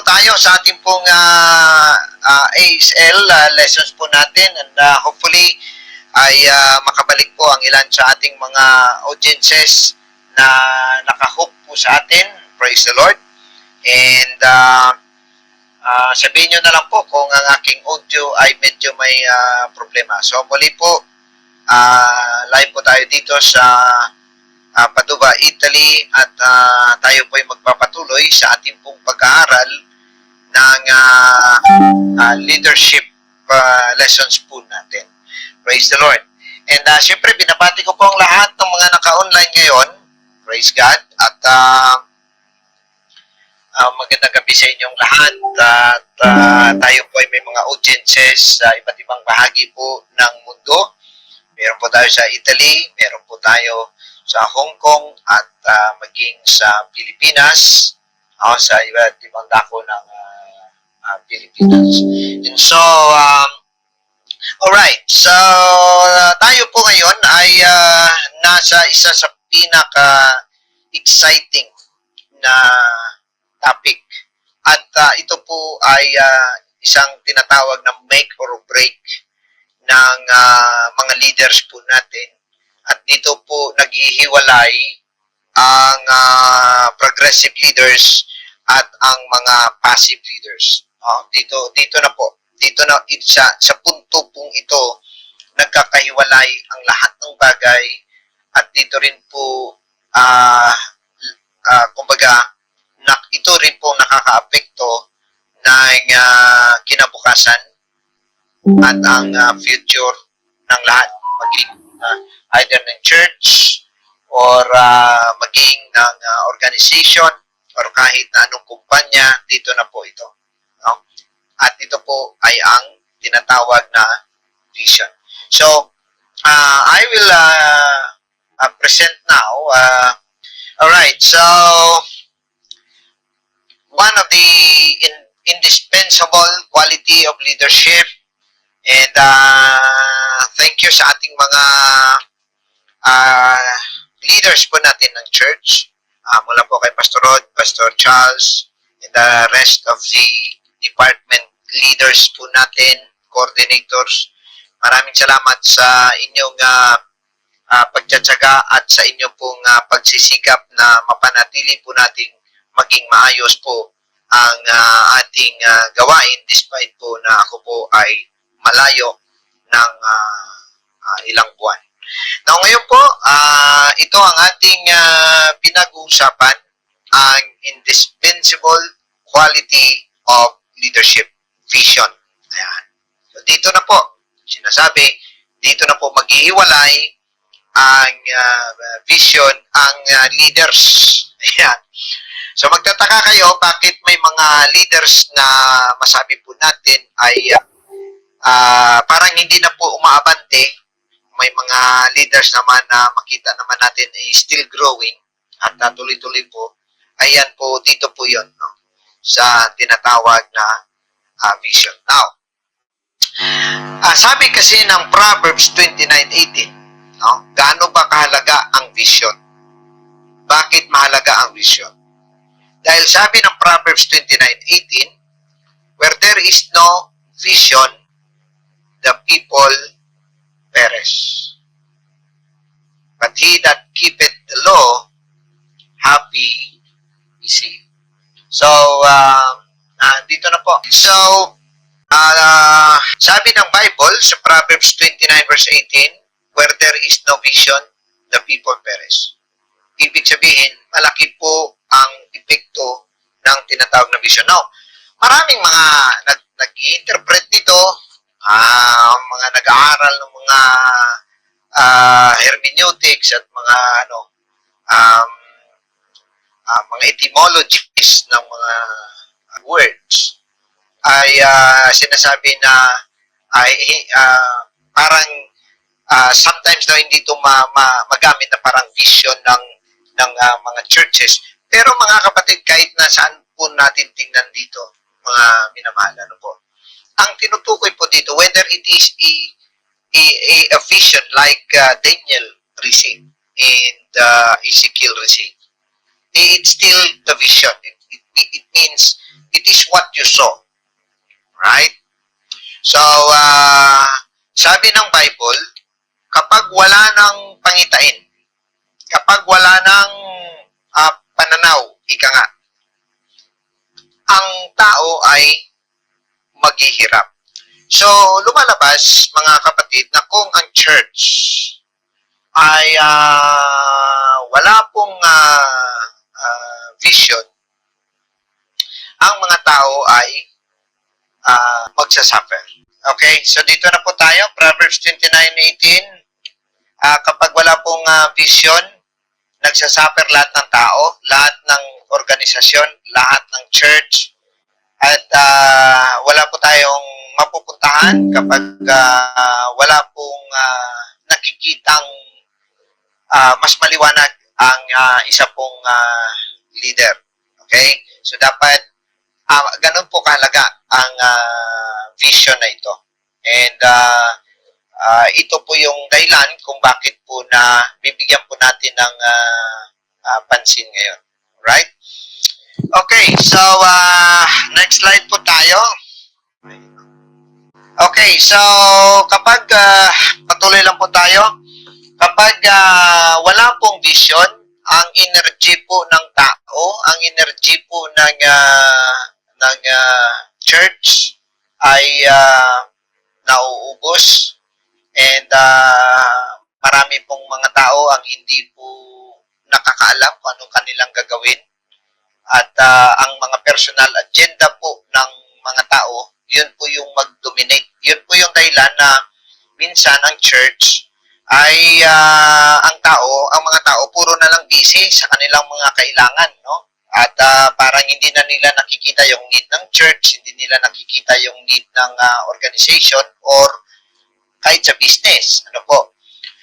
tayo sa ating pong ASL lessons po natin, and hopefully ay makabalik po ang ilan sa ating mga audiences na nakahook po sa atin. Praise the Lord. And sabihin nyo na lang po kung ang aking audio ay medyo may problema. So muli po, live po tayo dito sa Padova, Italy, at tayo po ay magpapatuloy sa ating pong pag-aaral ng leadership lessons po natin. Praise the Lord. And syempre, binabati ko po ang lahat ng mga naka-online ngayon. Praise God. At magandang gabi sa inyong lahat. At tayo po ay may mga audiences sa iba't ibang bahagi po ng mundo. Meron po tayo sa Italy, meron po tayo sa Hong Kong, at maging sa Pilipinas, sa iba't ibang dako ng Pilipinas. And so, alright, so tayo po ngayon ay nasa isa sa pinaka-exciting na topic. At ito po ay isang tinatawag na make or break ng mga leaders po natin. At dito po naghihiwalay ang progressive leaders at ang mga passive leaders. Dito na po. Dito na sa punto pong ito nagkakahiwalay ang lahat ng bagay, at dito rin po kumbaga ito rin po nakakaapekto ng kinabukasan at ang future ng lahat, maging either ng church or maging ng organization or kahit na anong kumpanya. Dito na po ito. No? At ito po ay ang tinatawag na vision. So, I will present now. Alright, so one of the indispensable quality of leadership, and thank you sa ating mga leaders po natin ng church, mula po kay Pastor Rod, Pastor Charles, and the rest of the department leaders po natin, coordinators. Maraming salamat sa inyong pagtsatsaga at sa inyong pong pagsisikap na mapanatili po nating maging maayos po ang ating gawain, despite po na ako po ay malayo ng ilang buwan. Now ngayon po, ito ang ating pinag-uusapan, ang indispensable quality of leadership, vision. Ayan. So dito na po, sinasabi, dito na po maghihiwalay ang vision, ang leaders. Ayan. So magtataka kayo bakit may mga leaders na masabi po natin ay parang hindi na po umaabante. May mga leaders naman na makita naman natin ay still growing at tuloy-tuloy po. Ayan po, dito po yun, no? Sa tinatawag na vision. Now, sabi kasi ng Proverbs 29:18, no? Gaano ba kahalaga ang vision? Bakit mahalaga ang vision? Dahil sabi ng Proverbs 29:18, where there is no vision, the people perish. But he that keepeth the law, happy is he. So, dito na po. So, sabi ng Bible sa Proverbs 29:18, where there is no vision, the people perish. Ibig sabihin, malaki po ang epekto ng tinatawag na vision. Now, maraming mga nag-i-interpret nito, mga nag-aaral ng mga hermeneutics at mga mga etymologies ng mga words, ay sinasabi na ay parang sometimes daw hindi ito magamit na parang vision ng mga churches. Pero mga kapatid, kahit na saan po natin tingnan dito, mga minamahal, ano po, ang tinutukoy po dito, whether it is a vision like Daniel received and Ezekiel received, it's still the vision. It means It is what you sow. Right? So, sabi ng Bible, kapag wala ng pangitain, kapag wala ng pananaw, ika nga, ang tao ay maghihirap. So, lumalabas, mga kapatid, na kung ang church ay wala pong vision, ang mga tao ay magsasuffer. Okay? So, dito na po tayo, Proverbs 29:18. Kapag wala pong vision, nagsasuffer lahat ng tao, lahat ng organisasyon, lahat ng church, at wala po tayong mapupuntahan kapag wala pong nakikitang mas maliwanag ang isa pong leader. Okay? So, dapat ganun po kahalaga ang vision na ito. And ito po yung dahilan kung bakit po na bibigyan po natin ng pansin ngayon. Right? Okay, so next slide po tayo. Okay, so kapag patuloy lang po tayo, kapag wala pong vision, ang energy po ng tao, ang energy po ng church ay nauubos, and marami pong mga tao ang hindi po nakakaalam kung anong kanilang gagawin, at ang mga personal agenda po ng mga tao, yun po yung mag-dominate. Yun po yung dahilan na minsan ang church ay ang mga tao puro na lang busy sa kanilang mga kailangan, no? At parang hindi na nila nakikita yung need ng church, hindi nila nakikita yung need ng organization or kahit sa business. Ano po?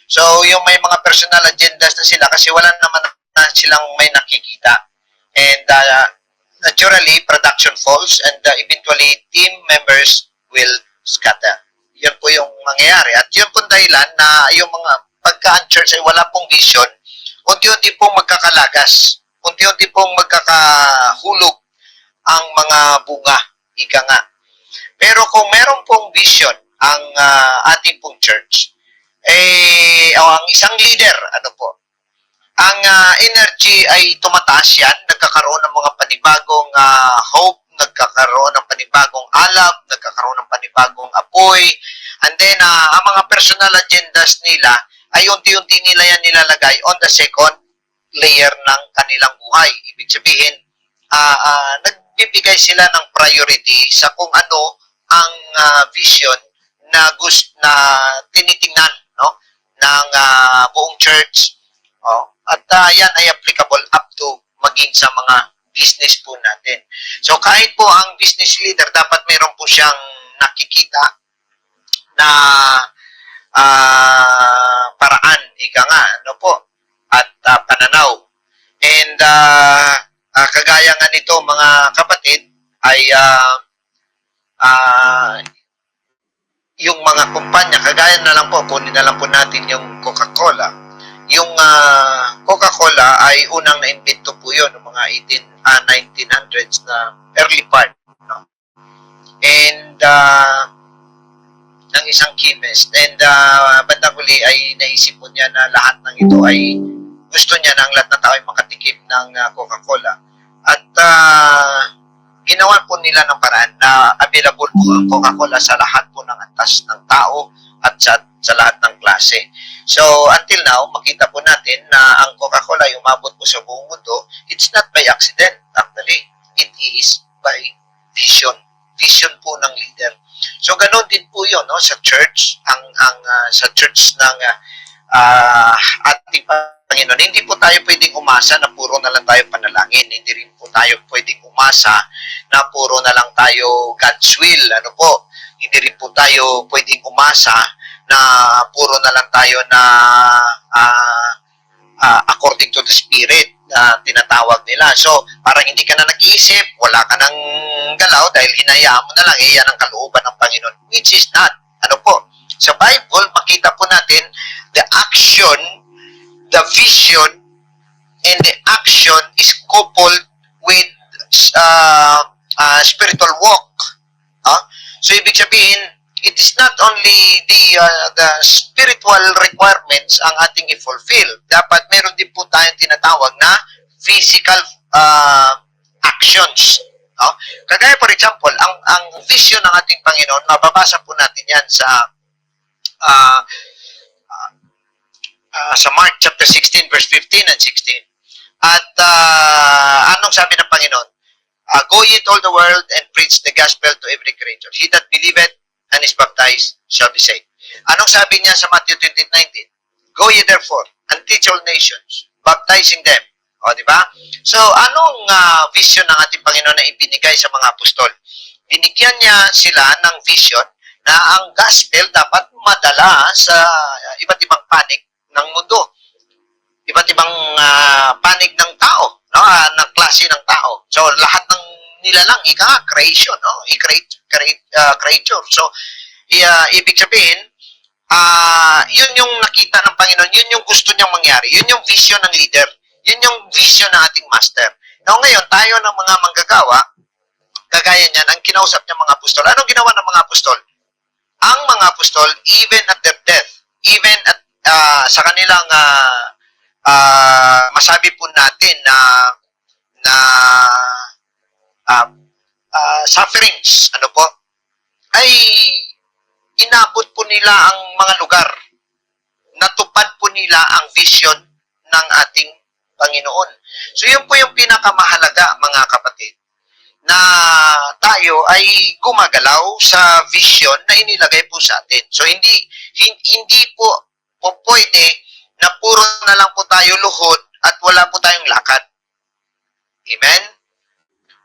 So, yung may mga personal agendas na sila kasi wala naman na silang may nakikita. And naturally, production falls, and eventually, team members will scatter. Yun po yung mangyayari. At yun po dahilan na yung mga pagka ang church ay wala pong vision, unti-unti pong magkakalagas, unti-unti pong magkakahulog ang mga bunga, ika nga. Pero kung meron pong vision ang ating pong church, ang isang leader, ang energy ay tumataas yan, nagkakaroon ng mga panibagong hope, nagkakaroon ng panibagong alab, nagkakaroon ng panibagong apoy, and then ang mga personal agendas nila ay unti-unti nila yan nilalagay on the second layer ng kanilang buhay. Ibig sabihin, nagbibigay sila ng priority sa kung ano ang vision na tinitingnan, no, ng buong church. At yan ay applicable up to maging sa mga business po natin. So kahit po ang business leader, dapat meron po siyang nakikita na paraan, ika nga, ano po, at pananaw. And kagaya nga nito, mga kapatid, ay yung mga kumpanya, kagaya na lang po, kunin na lang po natin yung Coca-Cola. Yung Coca-Cola ay unang na-invento po yun, ng mga 1900s na early part. No? And ng isang chemist. And bandang huli ay naisip po niya na lahat ng ito ay gusto niya na ang lahat ng tao ay makatikim ng Coca-Cola. At ginawa po nila ng paraan na available po ang Coca-Cola sa lahat po ng antas ng tao at sa lahat ng klase. So, until now, makita po natin na ang Coca-Cola ay umabot po sa buong mundo. It's not by accident, actually. It is by vision. Vision po ng leader. So, ganun din po yun, no? Sa church, sa church ng ating Panginoon. Hindi po tayo pwedeng umasa na puro na lang tayo panalangin. Hindi rin po tayo pwedeng umasa na puro na lang tayo God's will. Ano po? Hindi rin po tayo pwedeng umasa na puro na lang tayo na according to the Spirit na tinatawag nila. So, parang hindi ka na nag-iisip, wala ka ng galaw dahil hinayaan mo na lang, yan ang kalooban ng Panginoon. Which is not. Ano po? Sa Bible, makita po natin the action, the vision, and the action is coupled with spiritual walk. So ibig sabihin, it is not only the spiritual requirements ang ating i-fulfill. Dapat meron din po tayong tinatawag na physical actions. Kagaya for example, ang vision ng ating Panginoon, mababasa po natin yan sa Mark chapter 16 verse 15 and 16. At anong sabi ng Panginoon? Go ye to all the world and preach the gospel to every creature. He that believeth and is baptized shall be saved. Anong sabi niya sa Matthew 20:19? Go ye therefore and teach all nations, baptizing them. O, di ba? So, anong vision ng ating Panginoon na ibinigay sa mga apostol? Binigyan niya sila ng vision na ang gospel dapat madala sa iba't ibang panig ng mundo. Iba't ibang panig ng tao, no? Ng klase ng tao. So, lahat ng nilalang, creation, no? Creature. So, ibig sabihin, yun yung nakita ng Panginoon, yun yung gusto niyang mangyari, yun yung vision ng leader, yun yung vision ng ating master. Now, ngayon, tayo ng mga manggagawa, kagaya niyan, ang kinausap niya mga apostol. Anong ginawa ng mga apostol? Ang mga apostol, even at their death, even at sa kanilang masabi po natin na sufferings, ay inabot po nila ang mga lugar. Natupad po nila ang vision ng ating Panginoon. So, yun po yung pinakamahalaga, mga kapatid, na tayo ay gumagalaw sa vision na inilagay po sa atin. So, hindi po pwede na puro na lang po tayo luhod at wala po tayong lakad. Amen?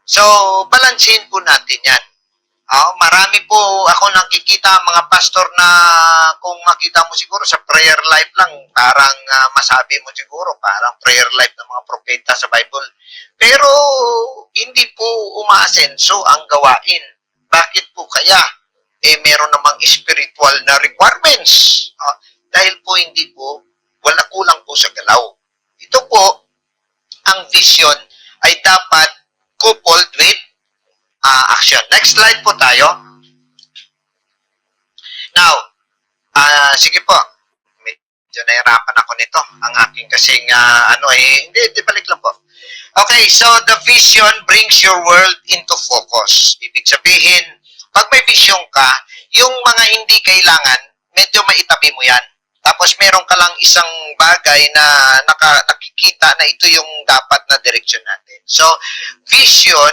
So, balansin po natin yan. Marami po ako nakikita mga pastor na kung makita mo siguro sa prayer life lang, parang masabi mo siguro, parang prayer life ng mga propeta sa Bible. Pero, hindi po umaasenso ang gawain. Bakit po kaya? Meron namang spiritual na requirements. Dahil po hindi po, wala kulang po sa galaw. Ito po, ang vision ay dapat coupled with action. Next slide po tayo. Now, sige po. Medyo nahirapan ako nito. Ang aking kasing, hindi, balik lang po. Okay, so the vision brings your world into focus. Ibig sabihin, pag may vision ka, yung mga hindi kailangan, medyo maitabi mo yan. Tapos meron ka lang isang bagay na nakikita na ito yung dapat na direksyon natin. So, vision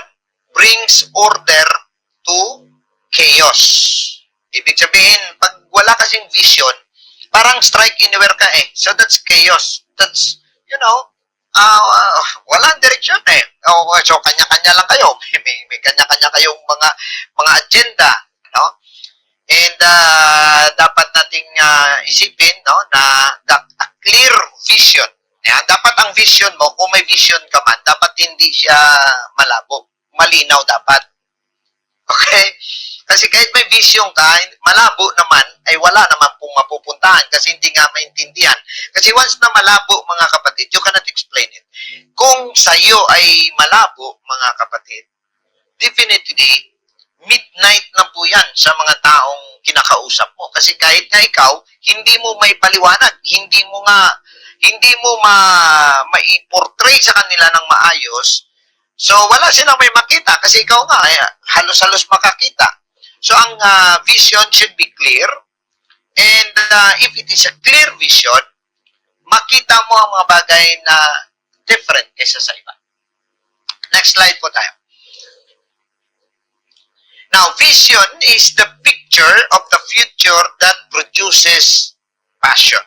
brings order to chaos. Ibig sabihin, pag wala kasing vision, parang strike anywhere ka eh. So that's chaos. That's, walang direksyon eh. So kanya-kanya lang kayo. May kanya-kanya kayong mga agenda, no? And dapat nating isipin, no, na a clear vision. Yan, dapat ang vision mo, kung may vision ka man, dapat hindi siya malabo. Malinaw dapat. Okay? Kasi kahit may vision ka, malabo naman, ay wala naman pong mapupuntahan kasi hindi nga maintindihan. Kasi once na malabo, mga kapatid, you cannot explain it. Kung sa iyo ay malabo, mga kapatid, definitely, midnight na po yan sa mga taong kinakausap mo. Kasi kahit na ikaw, hindi mo may paliwanag, hindi mo mai-portray sa kanila ng maayos. So, wala silang may makita kasi ikaw nga, halos-halos makakita. So, ang vision should be clear. And if it is a clear vision, makita mo ang mga bagay na different kaysa sa iba. Next slide po tayo. Now, vision is the picture of the future that produces passion.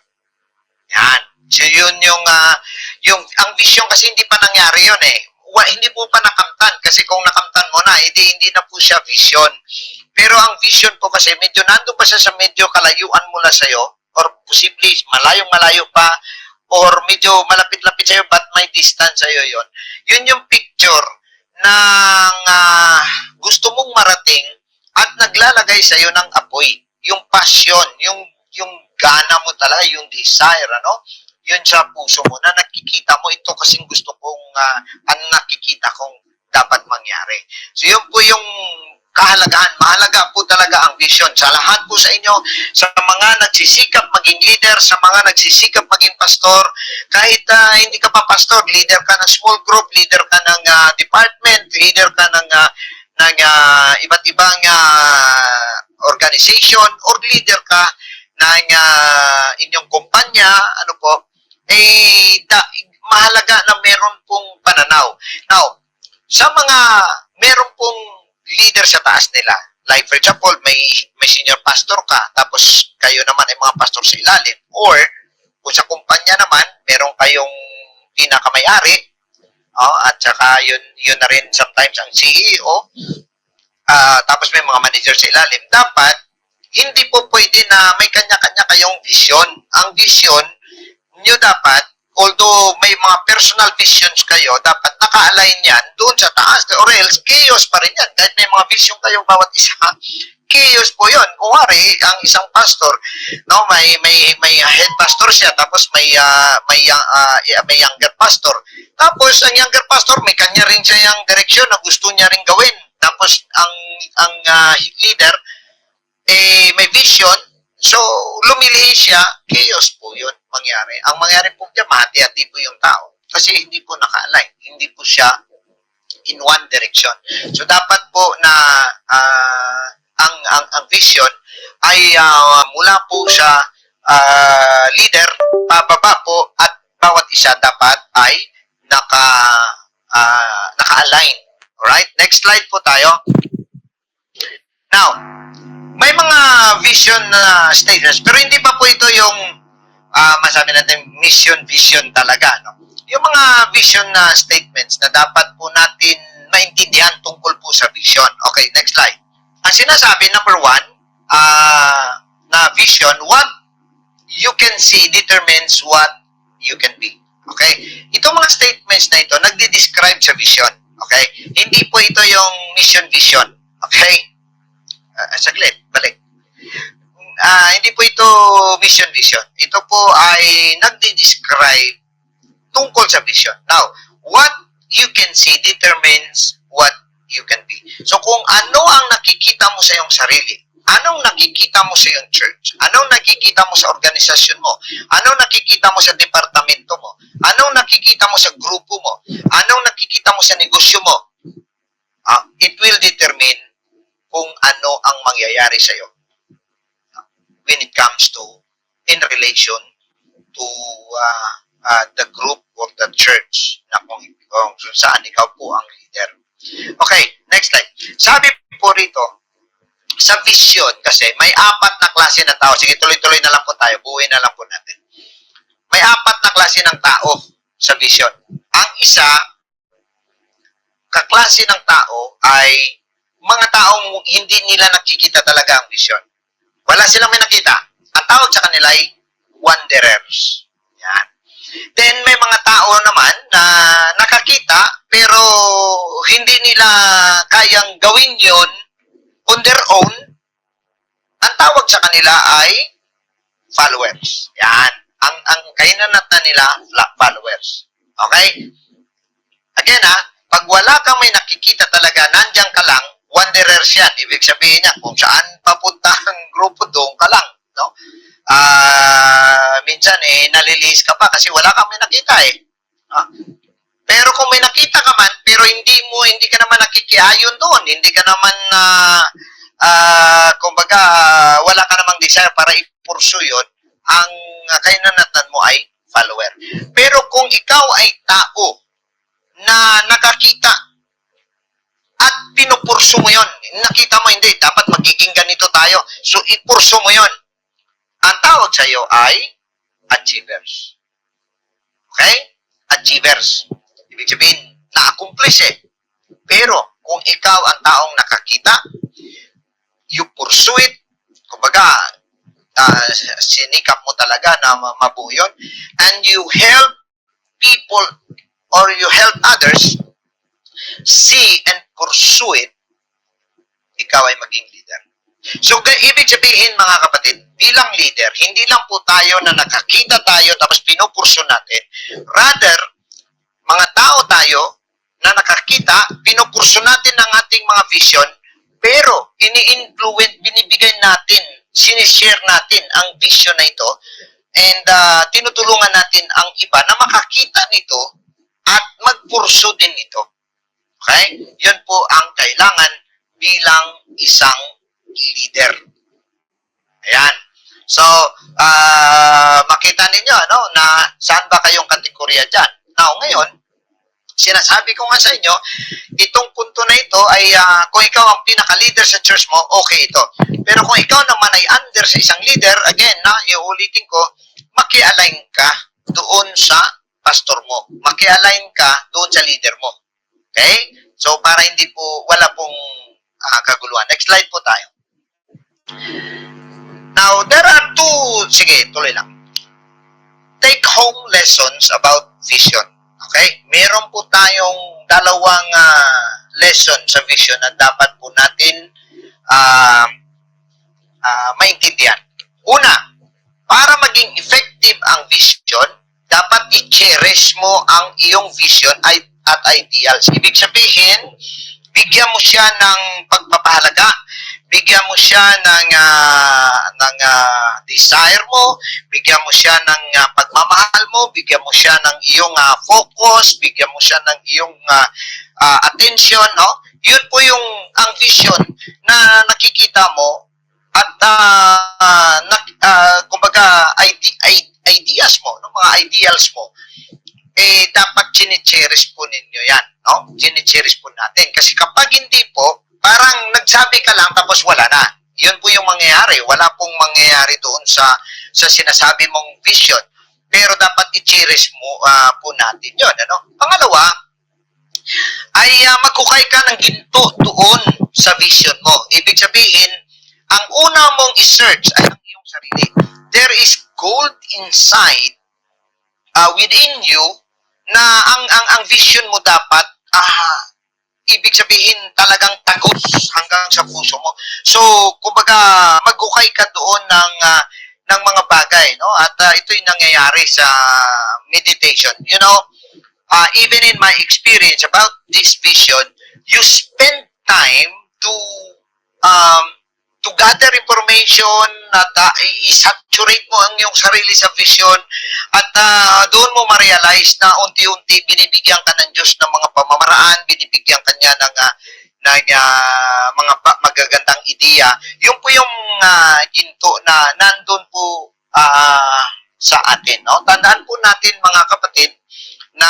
Yan. So, yun ang vision kasi hindi pa nangyari yun eh. Hindi po pa nakamtan kasi kung nakamtan mo na, hindi na po siya vision. Pero ang vision po kasi medyo nandun pa siya sa medyo kalayuan mula sa'yo or posibly malayong-malayo pa or medyo malapit-lapit sa'yo but may distance sa'yo yun. Yun yung picture ng gusto mong marating at naglalagay sa'yo ng apoy. Yung passion, yung gana mo talaga, yung desire, yun sa puso mo na nakikita mo ito kasing gusto kong nakikita kong dapat mangyari. So yun po yung kahalagahan. Mahalaga po talaga ang vision. Sa lahat po sa inyo, sa mga nagsisikap maging leader, sa mga nagsisikap maging pastor, kahit hindi ka pa pastor, leader ka ng small group, leader ka ng department, leader ka ng iba't ibang organization, or leader ka ng inyong kumpanya, ano po, mahalaga na meron pong pananaw. Now, sa mga meron pong leader sa taas nila, like for example, may senior pastor ka, tapos kayo naman ay mga pastor sa ilalim, or kung sa kumpanya naman, meron kayong pinakamay-ari, at saka yun na rin sometimes ang CEO, tapos may mga manager sa ilalim, dapat hindi po pwede na may kanya-kanya kayong vision. Ang vision nyo dapat, although may mga personal visions kayo, dapat naka-align yan doon sa taas, or else chaos pa rin yan. Kahit may mga vision kayong bawat isa, chaos po yun. Kung wari, ang isang pastor, no, may head pastor siya, tapos may younger pastor. Tapos ang younger pastor, may kanya rin siya yung direksyon na gusto niya rin gawin. Tapos ang leader, may vision, so lumilihi siya, chaos po yun mangyari. Ang mangyari po dyan, mahati-hati po yung tao. Kasi hindi po naka-align. Hindi po siya in one direction. So dapat po na ang vision ay mula po sa leader, pababa po, at bawat isa dapat ay naka-align. Alright? Next slide po tayo. Now, may mga vision statements, pero hindi pa po ito yung masabi natin mission, vision talaga. No? Yung mga vision statements na dapat po natin maintindihan tungkol po sa vision. Okay, next slide. Ang sinasabi, number 1, na vision, what you can see determines what you can be. Okay? Itong mga statements na ito, nagdi-describe sa vision. Okay? Hindi po ito yung mission, vision. Okay? Saglit, balik. Hindi po ito mission, vision. Ito po ay nagdi-describe tungkol sa vision. Now, what you can see determines what you can be. So, kung ano ang nakikita mo sa iyong sarili, anong nakikita mo sa iyong church, anong nakikita mo sa organisasyon mo, anong nakikita mo sa departamento mo, anong nakikita mo sa grupo mo, anong nakikita mo sa negosyo mo, it will determine kung ano ang mangyayari sa iyo when it comes to in relation to the group or the church na kung saan ikaw po ang leader. Okay, next slide. Sabi po rito, sa vision kasi may 4 na klase ng tao. Sige, tuloy-tuloy na lang po tayo. Buuin na lang po natin. May 4 na klase ng tao sa vision. Ang isa, kaklase ng tao ay mga taong hindi nila nakikita talaga ang vision. Wala silang may nakita. Ang tawag sa kanila ay wanderers. Yan. Then may mga tao naman na nakakita pero hindi nila kayang gawin yon on their own. Ang tawag sa kanila ay followers. Yan. Ang kainanatan nila, followers. Okay? Again pag wala kang may nakikita talaga, nandiyan ka lang, wanderers yan. Ibig sabihin niya, kung saan papunta ang grupo, doon ka lang. No? Minsan, nalilihis ka pa kasi wala kang may nakita Pero kung may nakita ka man, pero hindi ka naman nakikiayon doon. Hindi ka naman, kumbaga, wala ka namang desire para i-pursue yun, ang kainanatan mo ay follower. Pero kung ikaw ay tao na nakakita at pinupurso mo yon, nakita mo hindi, dapat magiging ganito tayo. So, ipurso mo yon. Ang tawag sa iyo ay achievers. Okay? Achievers. Ibig sabihin, na-accomplish Pero, kung ikaw ang taong nakakita, you pursue it, kumbaga, sinikap mo talaga na mabuo yun, and you help people or you help others see and pursue it, ikaw ay maging leader. So, ibig sabihin mga kapatid, bilang leader, hindi lang po tayo na nakakita tayo tapos pinupurso natin. Rather, mga tao tayo na nakakita, pinupurso natin ang ating mga vision, pero ini-influence, binibigay natin, sinishare natin ang vision na ito, and tinutulungan natin ang iba na makakita nito at magpurso din ito. Okay? Yun po ang kailangan bilang isang leader. Ayan. So, makita ninyo na saan ba kayong kategorya dyan. Now, ngayon, sinasabi ko nga sa inyo, itong punto na ito ay kung ikaw ang pinaka-leader sa church mo, okay ito. Pero kung ikaw naman ay under sa isang leader, again, iulitin ko, maki-align ka doon sa pastor mo. Maki-align ka doon sa leader mo. Okay? So, para hindi po, wala pong kaguluhan. Next slide po tayo. Now, there are two, sige, tuloy lang. Take-home lessons about vision. Okay? Meron po tayong dalawang lesson sa vision na dapat po natin maintindihan. Una, para maging effective ang vision, dapat i-cherish mo ang iyong vision at ideals. Ibig sabihin, bigyan mo siya ng pagpapahalaga, bigyan mo siya ng desire mo, bigyan mo siya ng pagmamahal mo, bigyan mo siya ng iyong focus, bigyan mo siya ng iyong attention, no? Yun po yung ang vision na nakikita mo at kumbaga ideas mo, no? Mga ideals mo, dapat chine-cherish po ninyo yan, no? Chine-cherish po natin. Kasi kapag hindi po, parang nagsabi ka lang tapos wala na. Yun po yung mangyayari. Wala pong mangyayari doon sa sinasabi mong vision. Pero dapat i-cherish mo po natin yun, ano? Pangalawa, ay maghukay ka ng ginto doon sa vision mo. Ibig sabihin, ang una mong i-search ay ang iyong sarili. There is gold inside within you na ang vision mo dapat ibig sabihin talagang tagos hanggang sa puso mo. So, kumbaga maghukay ka doon ng mga bagay, no? At ito'y nangyayari sa meditation. You know, even in my experience about this vision, you spend time to gather information at i-saturate mo ang iyong sarili sa vision at doon mo ma-realize na unti-unti binibigyan ka ng Diyos ng mga pamamaraan, binibigyan ka niya ng mga magagandang ideya. Yun po yung ginto na nandun po sa atin. No? Tandaan po natin mga kapatid na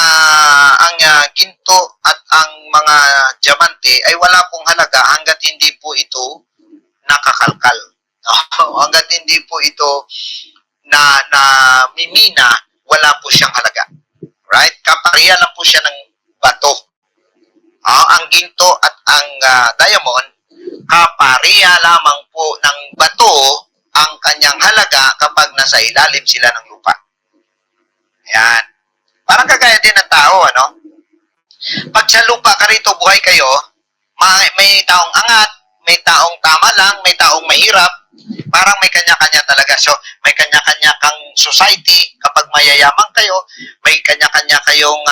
ang ginto at ang mga diamante ay wala pong halaga hanggat hindi po ito nakakalkal. Hanggat hindi po ito na mimina, wala po siyang halaga. Right? Kapariya lang po siya ng bato. Ang ginto at ang diamond, kapariya lamang po ng bato ang kanyang halaga kapag nasa ilalim sila ng lupa. Ayan. Parang kagaya din ng tao, ano? Pag sa lupa ka rito, buhay kayo, may taong angat, may taong tama lang, may taong mahirap, parang may kanya-kanya talaga. So, may kanya-kanya kang society kapag mayayaman kayo, may kanya-kanya kayong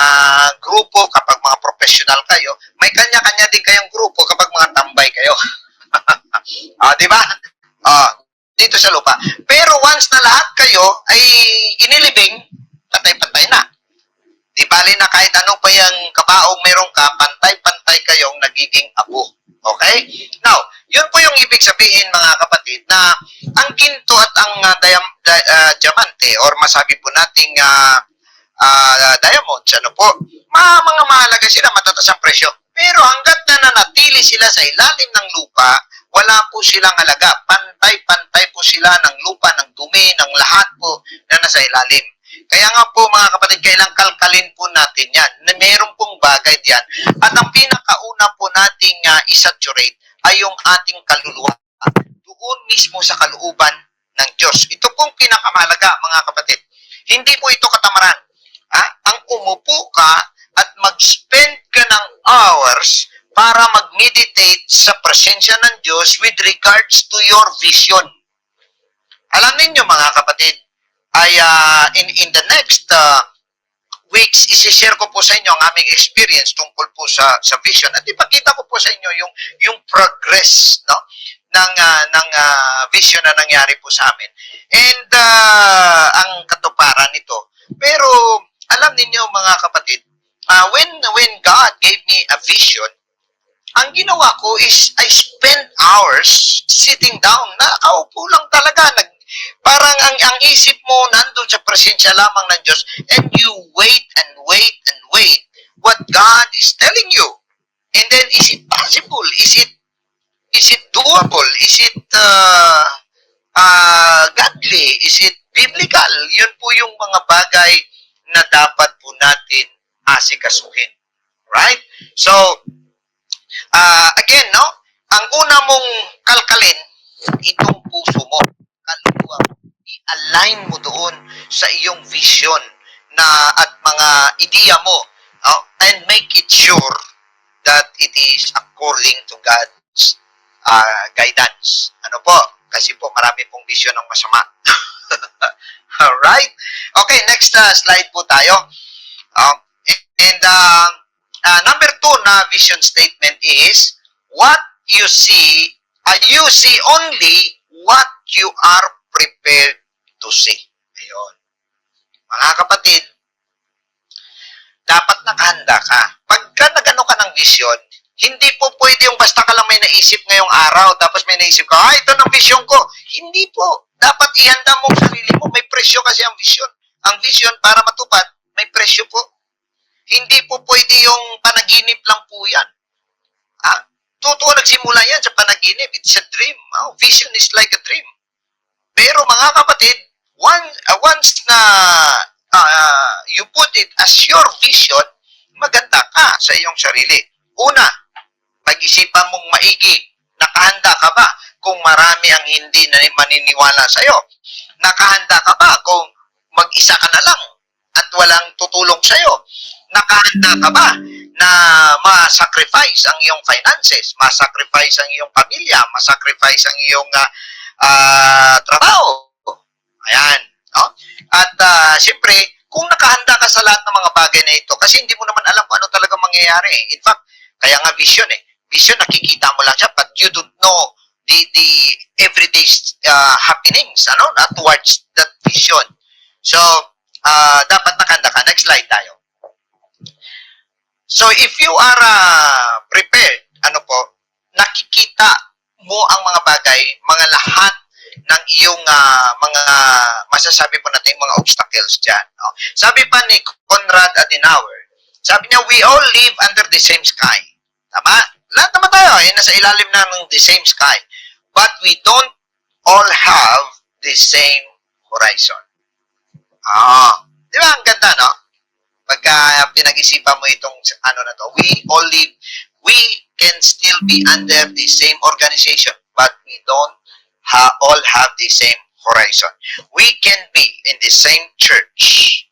grupo kapag mga professional kayo, may kanya-kanya din kayong grupo kapag mga tambay kayo. Di ba? Dito sa lupa. Pero once na lahat kayo ay inilibing, patay-patay na. Di bali na kahit ano pa yung kabaong meron ka, pantay-pantay kayong nagiging abo. Okay? Now, yun po yung ibig sabihin mga kapatid na ang ginto at ang diamante or masabi po nating diamonds, ano po, mga mahalaga sila, matataas ang presyo. Pero hanggat na nanatili sila sa ilalim ng lupa, wala po silang halaga. Pantay-pantay po sila ng lupa, ng dumi, ng lahat po na nasa ilalim. Kaya nga po mga kapatid, kailang kalkalin po natin yan. Na meron pong bagay diyan. At ang pinakauna po nating isaturate ay yung ating kaluluwa. Doon mismo sa kalooban ng Diyos. Ito pong pinakamahalaga mga kapatid. Hindi po ito katamaran. Ang umupo ka at mag-spend ka ng hours para mag-meditate sa presensya ng Diyos with regards to your vision. Alam niyo mga kapatid, ay in the next weeks, isi-share ko po sa inyo ang aming experience tungkol po sa vision at ipakita ko po sa inyo yung progress, no, ng vision na nangyari po sa amin. And ang katuparan nito. Pero alam niyo mga kapatid, when God gave me a vision, ang ginawa ko is I spent hours sitting down. Nakaupo lang talaga. Parang ang isip mo nandun sa presensya lamang ng Diyos, and you wait and wait and wait what God is telling you. And then, is it possible? Is it doable? Is it godly? Is it biblical? Yun po yung mga bagay na dapat po natin asikasuhin. Right? So, again, no? Ang una mong kalkalin, itong puso mo, kaluluwa mo. I-align mo doon sa iyong vision at mga ideya mo, no? And make it sure that it is according to God's guidance. Ano po? Kasi po marami pong vision ng masama. Alright? Okay, next slide po tayo. And number 2 na vision statement is, what you see only what you are prepared to see. Ayun. Mga kapatid, dapat nakahanda ka. Pagka nagano ka ng vision, hindi po pwede yung basta ka lang may naisip ngayong araw, tapos may naisip ka, ito ng vision ko. Hindi po. Dapat ihanda mo ang sarili mo. May presyo kasi ang vision. Ang vision, para matupad, may presyo po. Hindi po pwede yung panaginip lang po yan. Totoo nagsimula yan sa panaginip. It's a dream. Vision is like a dream. Pero mga kapatid, once na you put it as your vision, maganda ka sa iyong sarili. Una, pag-isipan mong maigi, nakahanda ka ba kung marami ang hindi na maniniwala sa iyo? Nakahanda ka ba kung mag-isa ka na lang at walang tutulong sa iyo? Nakahanda ka ba na ma-sacrifice ang iyong finances, ma-sacrifice ang iyong pamilya, ma-sacrifice ang iyong trabaho? Ayan. No? At siyempre, kung nakahanda ka sa lahat ng mga bagay na ito, kasi hindi mo naman alam kung ano talaga mangyayari. In fact, kaya nga vision Vision, nakikita mo lang siya, but you don't know the everyday happenings, towards that vision. So, dapat nakahanda ka. Next slide tayo. So, if you are prepared, nakikita mo ang mga bagay, mga lahat ng iyong mga masasabi po natin mga obstacles dyan. No? Sabi pa ni Konrad Adenauer, sabi niya, we all live under the same sky. Tama? Lahat naman tayo, nasa ilalim na ng the same sky. But we don't all have the same horizon. Di ba? Ang ganda, no? Pagka pinag-isipan mo itong we can still be under the same organization, but we don't all have the same horizon. We can be in the same church.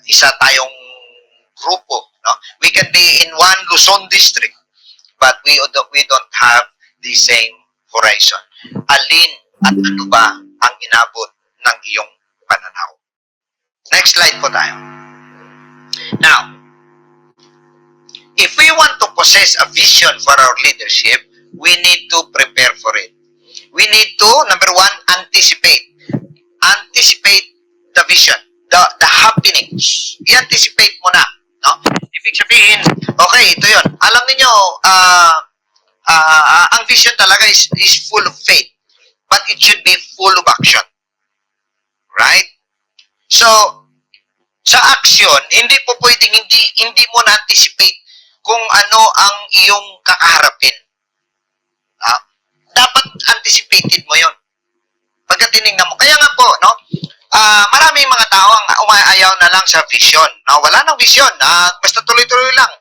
Isa tayong grupo. No? We can be in one Luzon district, but we don't have the same horizon. Alin at ano ba ang inabot ng iyong pananaw? Next slide po tayo. Now, if we want to possess a vision for our leadership, we need to prepare for it. We need to, number 1, anticipate. Anticipate the vision, the happenings. I-anticipate mo na. No? Ibig sabihin, okay, ito yun. Alam niyo, ang vision talaga is full of faith, but it should be full of action. Right? So, sa action, hindi po pwedeng hindi mo na-anticipate kung ano ang iyong kakaharapin. Dapat anticipated mo yon. Pagka tinignan mo. Kaya nga po, no? Maraming mga tao ang umaayaw na lang sa vision. Wala nang vision. Basta tuloy-tuloy lang.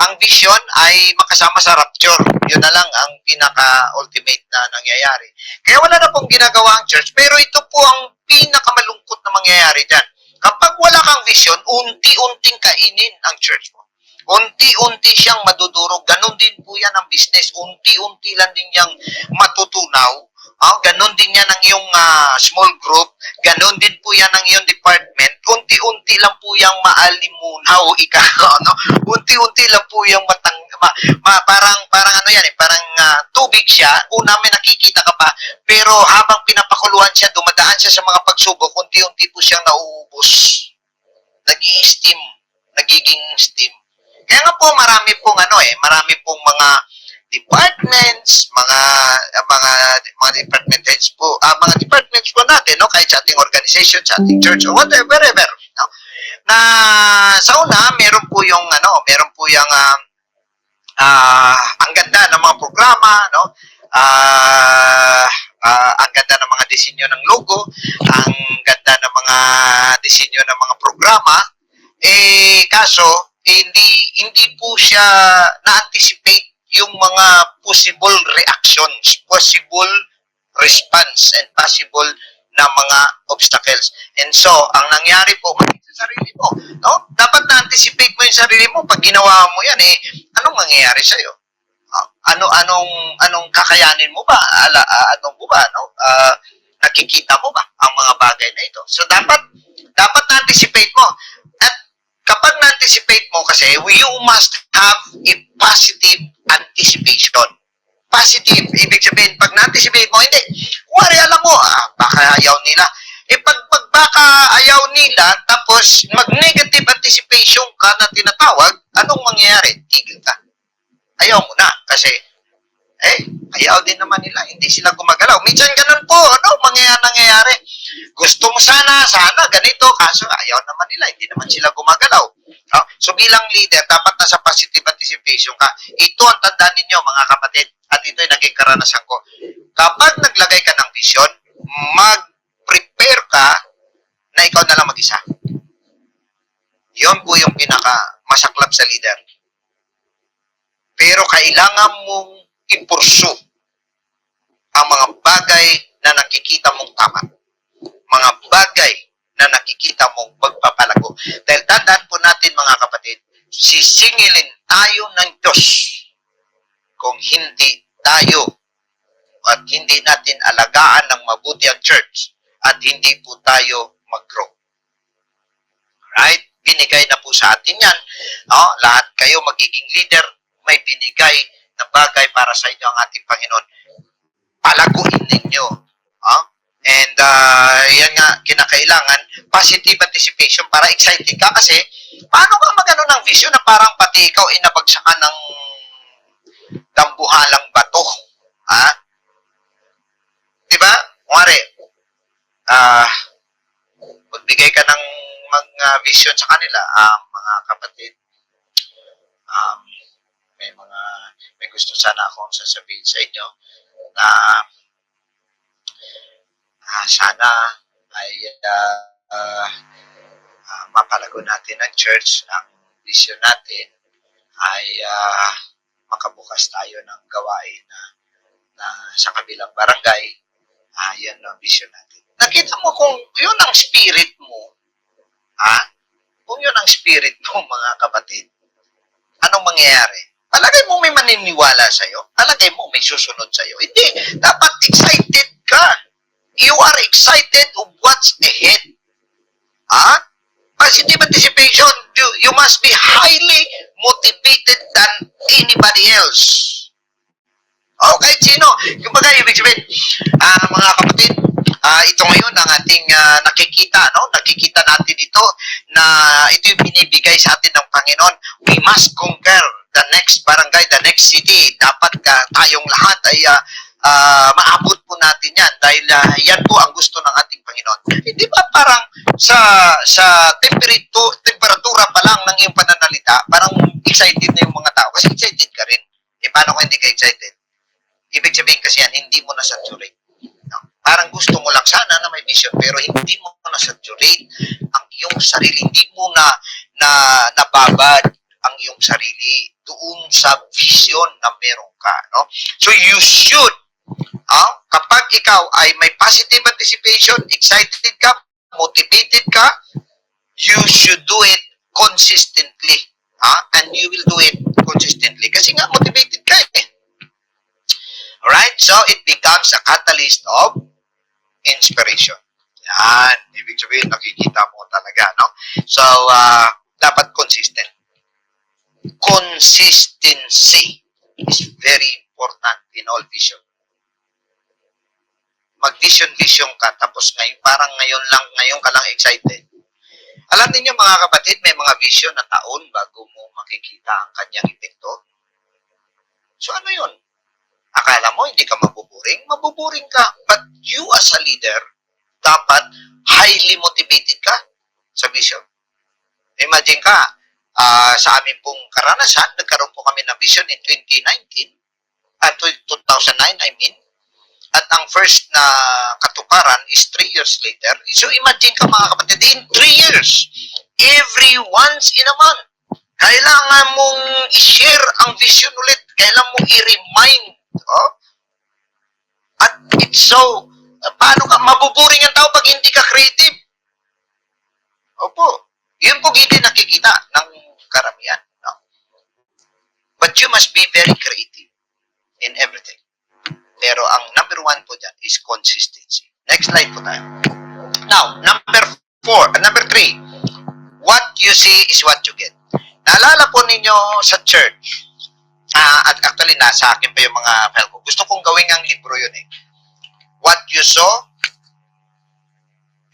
Ang vision ay makasama sa rapture. Yun na lang ang pinaka-ultimate na nangyayari. Kaya wala na pong ginagawa ang church. Pero ito po ang pinakamalungkot na mangyayari dyan. Kapag wala kang vision, unti-unting kainin ang church mo. Unti-unti siyang madudurog. Ganon din po yan ang business. Unti-unti lang din niyang matutunaw. Ganon din yan ang iyong small group. Ganon din po yan ang iyong department. Unti-unti lang yung maalimunaw, no? Unti-unti lang po yung parang ano yan parang tubig siya. Una may nakikita ka pa, pero habang pinapakuluan siya, dumadaan siya sa mga pagsubok, unti-unti po siyang nauubos. Nagiging steam. Kaya nga po marami pong mga departments, mga department heads po, mga departments po natin, no, kahit sa ating organization, sa ating church, or wherever, no, na sa una, meron po yung ang ganda ng mga programa, no, ang ganda ng mga disenyo ng logo, ang ganda ng mga disenyo ng mga programa, kaso, hindi po siya na-anticipate yung mga possible reactions, possible response, and possible na mga obstacles. And so, ang nangyari po, sa sarili mo, no? Dapat na-anticipate mo yung sarili mo. Pag ginawa mo yan, anong mangyayari sa'yo? Anong kakayanin mo ba? No? Nakikita mo ba ang mga bagay na ito? So, dapat na-anticipate mo. At kapag na-anticipate mo kasi, you must have a positive anticipation. Positive, ibig sabihin, pag na-anticipate mo, hindi. Kuwari, alam mo, baka ayaw nila. Pag baka ayaw nila, tapos mag-negative anticipation ka na tinatawag, anong mangyayari? Tigil ka. Ayaw mo na, kasi, ayaw din naman nila, hindi sila gumagalaw. Minsan ganun po, nangyayari. Gusto mo sana, ganito, kaso ayaw naman nila, hindi naman sila gumagalaw. No? So bilang leader, dapat nasa positive anticipation ka. Ito ang tandaan ninyo, mga kapatid, at ito ay naging karanasan ko. Kapag naglagay ka ng vision, mag-prepare ka na ikaw na lang mag-isa. Yun po yung pinaka-masaklap sa leader. Pero kailangan mong i-pursue ang mga bagay na nakikita mong tama. Mga bagay na nakikita mong magpapalago. Dahil tandaan po natin, mga kapatid, sisingilin tayo ng Diyos kung hindi tayo at hindi natin alagaan ng mabuti ang church at hindi po tayo mag-grow. Right? Binigay na po sa atin yan. No? Lahat kayo magiging leader, may binigay na bagay para sa inyo ang ating Panginoon. Palaguin ninyo. And yan nga, kinakailangan, positive anticipation para excited ka kasi paano ka magano ng vision na parang pati ikaw inabagsakan ng dambuhalang bato? Diba? Kumari, magbigay ka ng mga vision sa kanila, mga kapatid. May gusto sana akong sasabihin sa inyo na sana ay mapalago natin ang church. Ang vision natin ay makabukas tayo ng gawain na sa kabilang barangay. Yan ang vision natin. Nakita mo kung yun ang spirit mo, kung yun ang spirit mo, mga kapatid, anong mangyayari? Palagay mo may maniniwala sa'yo? Palagay mo may susunod sa'yo? Hindi. Dapat excited ka. You are excited of what's ahead. Positive anticipation. You must be highly motivated than anybody else. Kahit sino. Yung bagay, ibig sabihin, mga kapatid, ito ngayon ang ating nakikita, no? Nakikita natin ito na ito yung binibigay sa atin ng Panginoon. We must conquer the next barangay, the next city. Dapat tayong lahat ay maabot po natin yan dahil yan po ang gusto ng ating Panginoon. Hindi ba parang sa temperatura pa lang ng iyong pananalita, parang excited na yung mga tao? Kasi excited ka rin. Paano kung hindi ka excited? Ibig sabihin kasi yan, hindi mo na-saturate. Parang gusto mo lang sana na may vision, pero hindi mo na-saturate ang iyong sarili. Hindi mo nababad ang iyong sarili doon sa vision na meron ka. No? So you should, kapag ikaw ay may positive anticipation, excited ka, motivated ka, you should do it consistently. And you will do it consistently. Kasi nga, motivated ka eh. Alright? So, it becomes a catalyst of inspiration. Yan. Ibig sabihin, nakikita mo talaga, no? So, dapat consistent. Consistency is very important in all vision. Mag-vision ka, tapos ngayon, parang ngayon ka lang excited. Alam niyo mga kapatid, may mga vision na taon bago mo makikita ang kanyang epekto. So ano yun? Akala mo hindi ka mabuburing? Mabuburing ka. But you as a leader, dapat highly motivated ka sa vision. Imagine ka, sa amin pong karanasan, nagkaroon po kami ng vision in 2019, 2009 I mean, at ang first na katuparan is 3 years later. So imagine ka mga kapatid, in 3 years, every once in a month, kailangan mong i-share ang vision ulit. Kailangan mong i-remind. Oh? At it's so, paano ka, mabuburing ang tao pag hindi ka creative. Opo. Yun po hindi nakikita ng karamihan. No? But you must be very creative in everything. Pero ang number 1 po dyan is consistency. Next slide po tayo. Now, number 3, what you see is what you get. Naalala po ninyo sa church, at actually nasa akin pa yung mga file ko. Gusto kong gawin ang libro yun eh. What you saw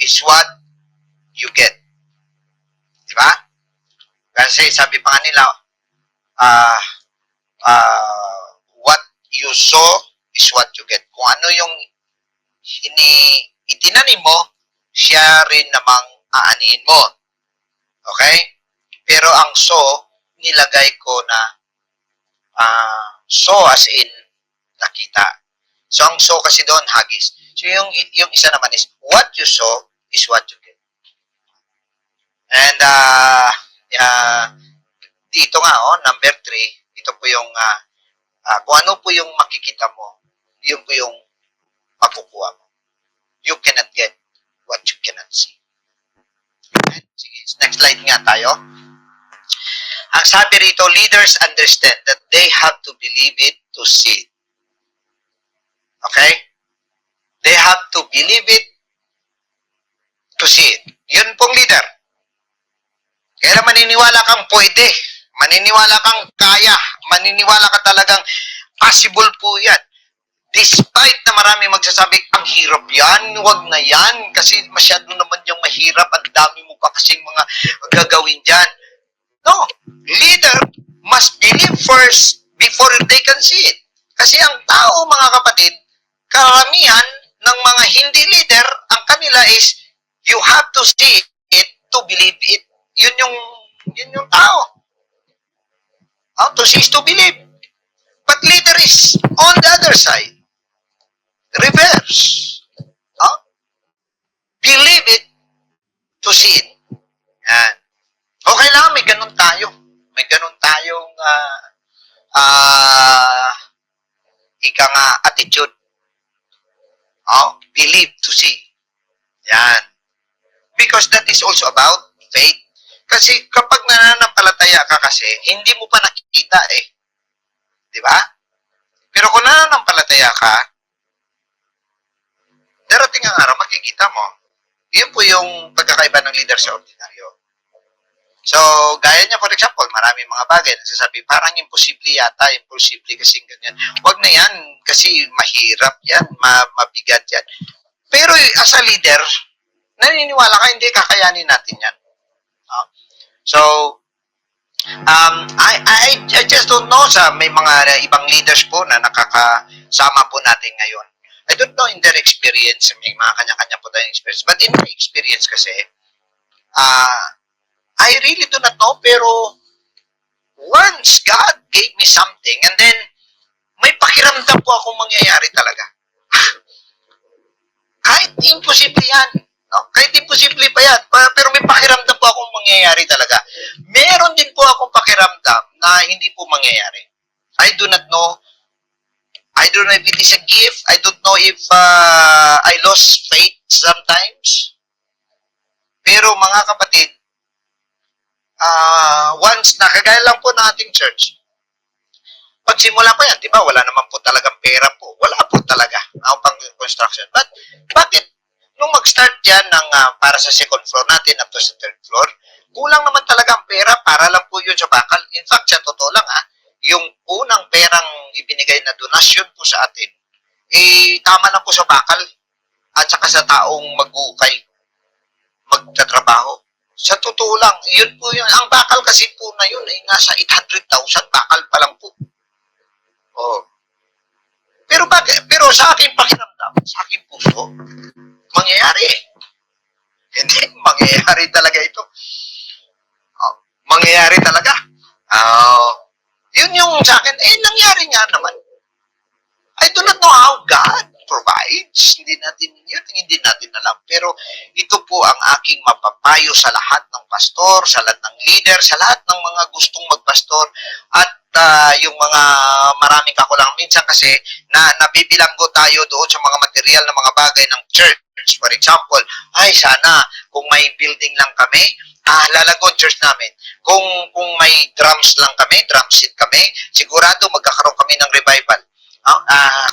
is what you get. Diba? Kasi sabi pa nga nila, what you saw is what you get. Kung ano yung itinanim mo, siya rin namang aanihin mo. Okay? Pero ang so, nilagay ko na so as in nakita. So ang so kasi doon, hagis. So yung isa naman is, what you saw is what you get. And dito nga, number 3, ito po yung, kung ano po yung makikita mo, yun po yung makukuha mo. You cannot get what you cannot see. And, sige, next slide nga tayo. Ang sabi rito, leaders understand that they have to believe it to see it. Okay? They have to believe it to see it. Yun pong leader. Kaya maniniwala kang pwede, maniniwala kang kaya, maniniwala ka talagang possible po yan. Despite na marami magsasabi, ang hirap yan, wag na yan, kasi masyado naman yung mahirap, ang dami mo pa kasing mga gagawin dyan. No, leader must believe first before they can see it. Kasi ang tao, mga kapatid, karamihan ng mga hindi leader, ang kanila is, you have to see it to believe it. Yun yung tao. To see is to believe. But leader is on the other side. Reverse. Believe it to see it. Yan. Okay lang, may ganun tayo. May ganun tayong ika nga attitude. Believe to see. Yan. Because that is also about faith. Kasi kapag nananampalataya ka kasi, hindi mo pa nakikita eh. Di ba? Pero kung nananampalataya ka, darating ang araw, makikita mo. Yun po yung pagkakaiba ng leader sa ordinaryo. So, gaya niya, for example, maraming mga bagay na sasabi, parang imposible yata, imposible kasi ganyan. Huwag na yan, kasi mahirap yan, mabigat yan. Pero as a leader, naniniwala ka, hindi kakayanin natin yan. So, I just don't know sa may mga ibang leaders po na nakakasama po natin ngayon. I don't know in their experience, may mga kanya-kanya po tayong experience. But in my experience kasi, I really do not know, pero once God gave me something, and then may pakiramdam po akong mangyayari talaga. Kahit imposible yan. No? Kahit imposible pa yan. Pero may pakiramdam po akong mangyayari talaga. Meron din po akong pakiramdam na hindi po mangyayari. I do not know. I don't know if it is a gift. I don't know if I lost faith sometimes. Pero mga kapatid, once na, kagaya lang po ng ating church, pagsimula pa yan, di ba, wala naman po talagang pera po. Wala po talaga ang pang-construction. But, bakit? nung mag-start yan ng, para sa second floor natin up to sa third floor, kulang naman talaga ang pera para lang po yun sa bakal. In fact, sa totoo lang yung unang perang ibinigay na donasyon po sa atin, tama lang po sa bakal at saka sa taong mag-uukay, magtatrabaho. Sa totoo lang, yun po yun. Ang bakal kasi po na yun ay nasa 800,000 bakal pa lang po. Oh. Pero sa aking pakiramdam, sa aking puso, mangyayari. Hindi, mangyayari talaga ito. Mangyayari talaga. Yun yung sa akin, nangyari nga naman. I do not know how God provides. Hindi natin alam. Pero ito po ang aking mapapayo sa lahat ng pastor, sa lahat ng leader, sa lahat ng mga gustong magpastor, at yung mga maraming kakulang. Minsan kasi nabibilanggo tayo doon sa mga material na mga bagay ng church. For example, sana kung may building lang kami, lalagon church namin. Kung may drums lang kami, drum set kami, sigurado magkakaroon kami ng revival.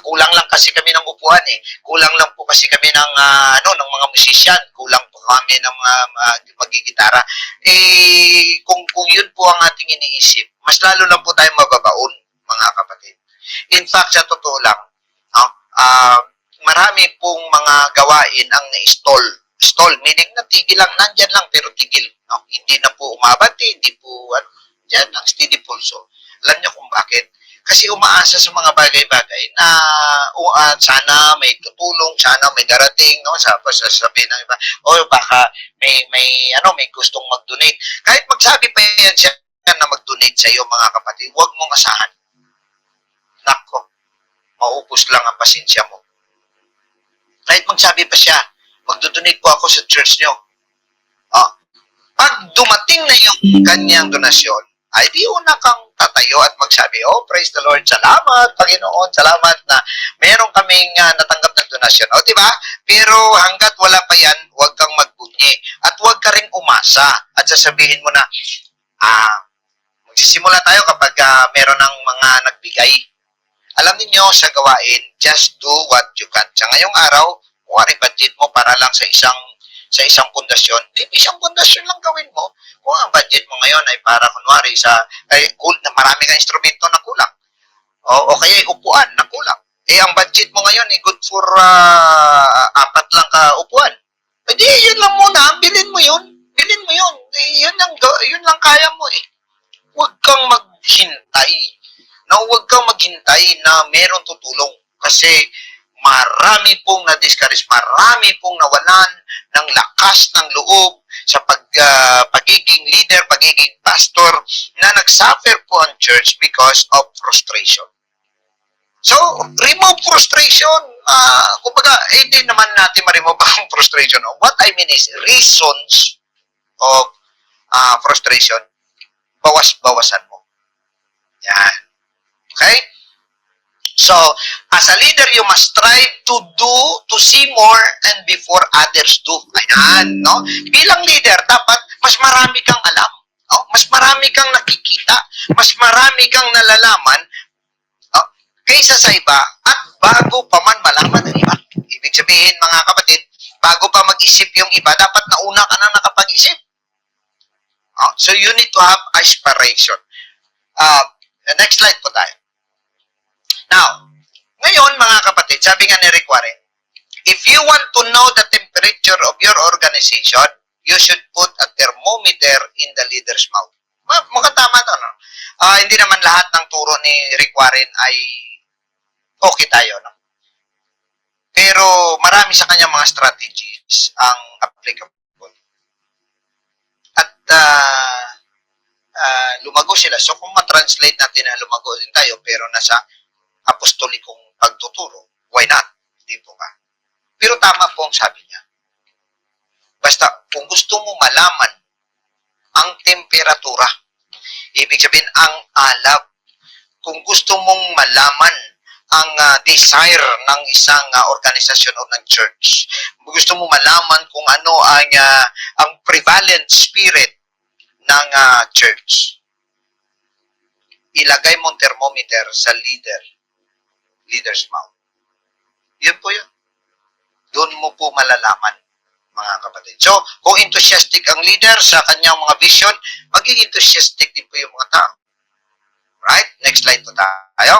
Kulang lang kasi kami ng upuan Kulang lang po kasi kami ng ng mga musician, kulang po kami ng mga magigitara. Kung yun po ang ating iniisip, mas lalo lang po tayo mababaon, mga kapatid. In fact, sa totoo lang, marami pong mga gawain ang na-stall. Stall, meaning na tigil lang, nandyan lang pero tigil. Hindi na po umabati, hindi po, dyan lang, steady pulso. Alam niyo kung bakit? Kasi umaasa sa mga bagay-bagay na sana may tutulong, sana may darating, no? Sasabihin ng iba, baka may gustong mag-donate. Kahit magsabi pa yan siya na mag-donate sa iyo, mga kapatid, huwag mong asahan. Nako, maubos lang ang pasensya mo. Kahit magsabi pa siya, mag-donate po ako sa church niyo. Pag dumating na yung kanyang donasyon, ay di una kang tatayo at magsabi, praise the Lord, salamat, Panginoon, salamat na meron kaming natanggap ng donasyon. Diba? Pero hanggat wala pa yan, huwag kang magbunyi. At huwag ka rin umasa at sasabihin mo na, magsisimula tayo kapag meron ng mga nagbigay. Alam niyo sa gawain, just do what you can. Sa ngayong araw, kuwari budget mo para lang sa isang pundasyon, isang pundasyon lang gawin mo. Kung ang budget mo ngayon ay para kunwari na marami kang instrumento na kulang. O kaya upuan na kulang. Ang budget mo ngayon ay good for 4 lang ka upuan. Hindi, yun lang muna. Bilhin mo yun. Yun lang kaya mo Huwag kang maghintay. Huwag kang maghintay na meron tutulong. Kasi marami pong na-discourage, marami pong nawalan ng lakas ng loob sa pagiging leader, pagiging pastor, na nagsuffer po ang church because of frustration. So, remove frustration. Kumbaga, hindi naman natin ma-remove ang frustration. What I mean is, reasons of frustration, bawas-bawasan mo. Yan. Okay? So, as a leader, you must strive to see more and before others do. Ayan, no? Bilang leader, dapat mas marami kang alam. Mas marami kang nakikita. Mas marami kang nalalaman kaysa sa iba at bago pa man malaman ng iba. Ibig sabihin, mga kapatid, bago pa mag-isip yung iba, dapat nauna ka na nakapag-isip. So, you need to have aspiration. Next slide po tayo. Now, ngayon mga kapatid, sabi nga ni Rick Warren, if you want to know the temperature of your organization, you should put a thermometer in the leader's mouth. Mukhang tama to, no? Hindi naman lahat ng turo ni Rick Warren ay okay tayo, no? Pero marami sa kanyang mga strategies ang applicable. At lumago sila. So kung ma-translate natin na lumago din tayo, pero nasa apostolikong pagtuturo, why not? Di po ba? Pero tama po ang sabi niya. Basta, kung gusto mo malaman ang temperatura, ibig sabihin ang alab, kung gusto mong malaman ang desire ng isang organisasyon o ng church, kung gusto mong malaman kung ano ang prevalent spirit ng church, ilagay mong thermometer sa leader's mouth. Yun po yun. Doon mo po malalaman, mga kapatid. So, kung enthusiastic ang leader sa kanyang mga vision, maging enthusiastic din po yung mga tao. Right? Next slide po tayo.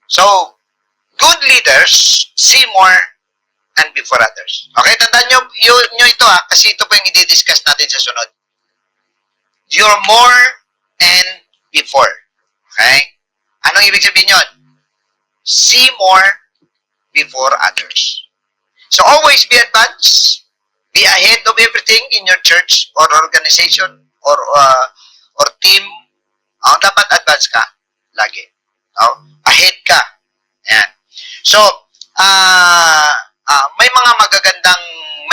So, good leaders see more and before others. Okay, tandaan nyo ito kasi ito po yung i-discuss natin sa sunod. You're more and before. Okay? Anong ibig sabihin yun? See more before others. So always be advanced. Be ahead of everything in your church or organization or team. Dapat advance ka lagi. Ahead ka. Yan. So, may mga magagandang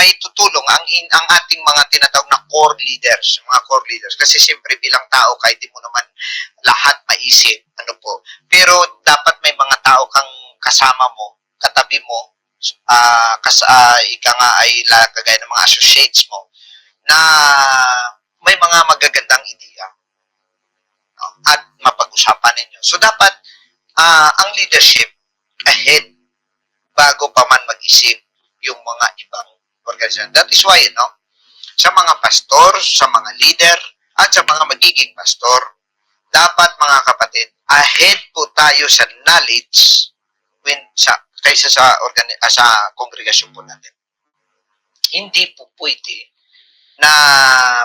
may tutulong ang ating mga tinatawag na core leaders, mga core leaders. Kasi siyempre bilang tao, kahit di mo naman lahat maisip, pero dapat may mga tao kang kasama mo, katabi mo, ika nga ay kagaya ng mga associates mo, na may mga magagandang ideya at mapag-usapan ninyo. So dapat ang leadership ahead bago pa man mag-isip yung mga ibang organisasyon. That is why, sa mga pastor, sa mga leader, at sa mga magiging pastor, dapat mga kapatid, ahead po tayo sa knowledge kaysa sa kongregasyon po natin. Hindi po pwede na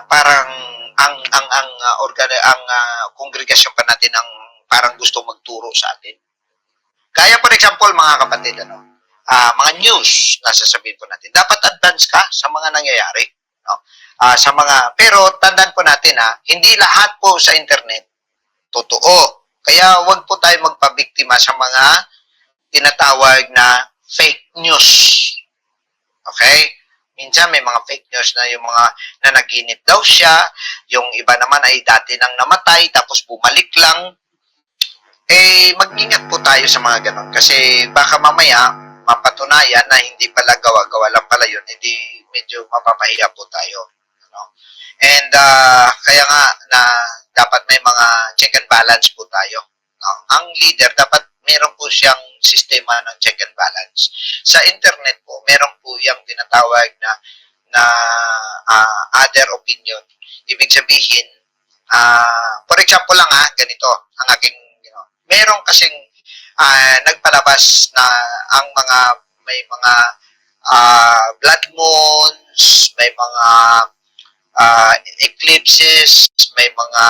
parang ang kongregasyon pa natin ang parang gusto magturo sa atin. Kaya for example, mga kapatid, mga news na sasabihin po natin. Dapat advance ka sa mga nangyayari. Pero tandaan po natin hindi lahat po sa internet totoo. Kaya wag po tayo magpabiktima sa mga tinatawag na fake news. Okay? Minsan may mga fake news na yung mga nanaginip daw siya, yung iba naman ay dati nang namatay tapos bumalik lang. Mag-ingat po tayo sa mga ganon. Kasi baka mamaya mapatunayan na hindi pala gawa-gawa lang pala yun, hindi medyo mapapahiya po tayo. And kaya nga na dapat may mga check and balance po tayo. Ang leader dapat meron po siyang sistema ng check and balance. Sa internet po, meron po yung tinatawag na other opinion. Ibig sabihin, for example lang ganito, ang aking, meron kasing nagpalabas na may mga blood moons, may mga eclipses, may mga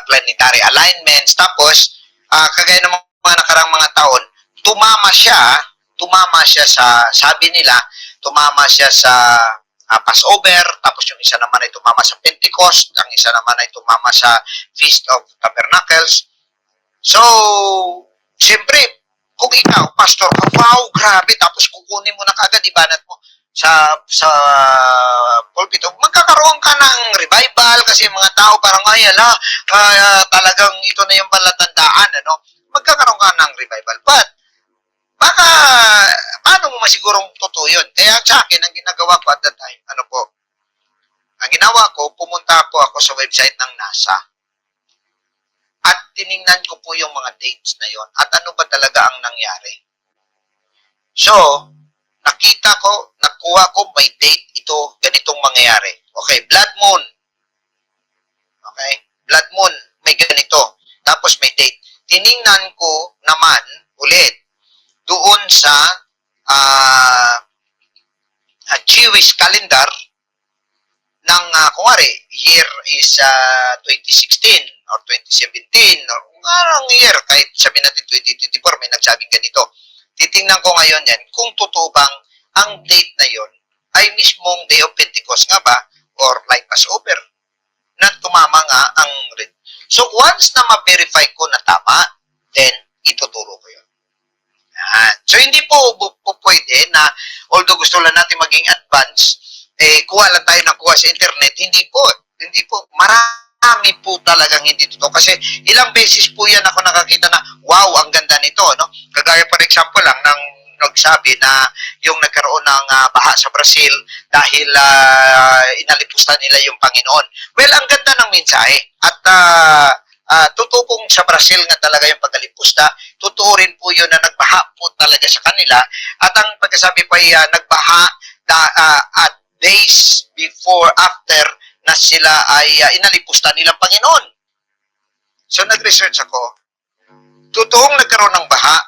planetary alignments. Tapos, kagaya ng mga nakarang mga taon, tumama siya sa, sabi nila, tumama siya sa Passover, tapos yung isa naman ay tumama sa Pentecost, ang isa naman ay tumama sa Feast of Tabernacles. So, siyempre, kung ikaw, pastor, wow, grabe, tapos kukunin mo na kagad, ibanat mo sa pulpito, magkakaroon ka ng revival kasi mga tao parang talagang ito na yung palatandaan, magkakaroon ka ng revival. But baka paano mo masigurong totoo yun? Kaya sa akin, ang ginagawa ko at that time, ang ginawa ko, pumunta po ako sa website ng NASA at tiningnan ko po yung mga dates na yon at ano ba talaga ang nangyari. So, nakuha ko may date ito, ganitong mangyayari. Okay, blood moon. Okay, blood moon, may ganito. Tapos may date. Tiningnan ko naman ulit doon sa Jewish calendar ng, kumari, year is 2016 or 2017 or kung anong year, kahit sabihin natin 2024, may nagsabing ganito. Titingnan ko ngayon yan kung totoo bang ang date na yon ay mismong Day of Pentecost nga ba or like Passover na tumama nga ang red. So once na ma-verify ko na tama, then ituturo ko yun. So hindi po pwede na although gusto lang natin maging advanced, kuha lang tayo ng kuha sa internet, hindi po. Marami po talagang hindi totoo. Kasi ilang beses po yan ako nakakita na, wow, ang ganda nito. Kagaya for example lang, ng nagsabi na yung nagkaroon ng baha sa Brazil dahil inalipusta nila yung Panginoon. Well, ang ganda ng mensahe. At totoo pong sa Brazil nga talaga yung pagkalipusta, totoo rin po yun na nagbaha po talaga sa kanila, at ang pagkasabi pa ay nagbaha at days before, after na sila ay inalipusta nilang Panginoon. So nag-research ako, totoong nagkaroon ng baha,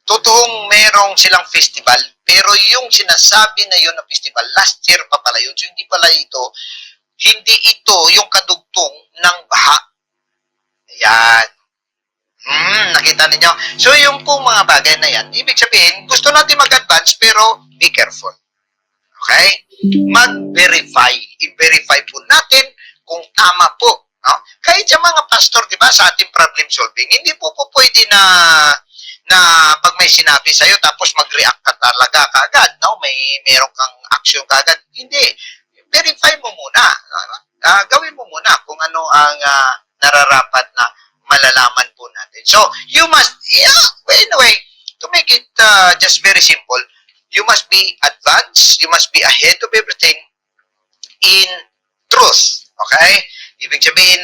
totoong merong silang festival, pero yung sinasabi na yun na festival, last year pa pala yun, so hindi pala ito, hindi ito yung kadugtong ng baha. Ayan. Nakita ninyo? So yung pong mga bagay na yan, ibig sabihin, gusto natin mag-advance, pero be careful. Okay? Mag-verify. I-verify po natin kung tama po. No? Kahit sa mga pastor, di ba, sa ating problem solving, hindi po pwede na pag may sinabi sa'yo, tapos mag-react ka talaga kaagad, no? Meron kang action kaagad. Hindi. Verify mo muna. Gawin mo muna kung ano ang nararapat na malalaman po natin. So, you must, anyway, to make it just very simple, you must be advanced, you must be ahead of everything in truth. Okay? Ibig sabihin,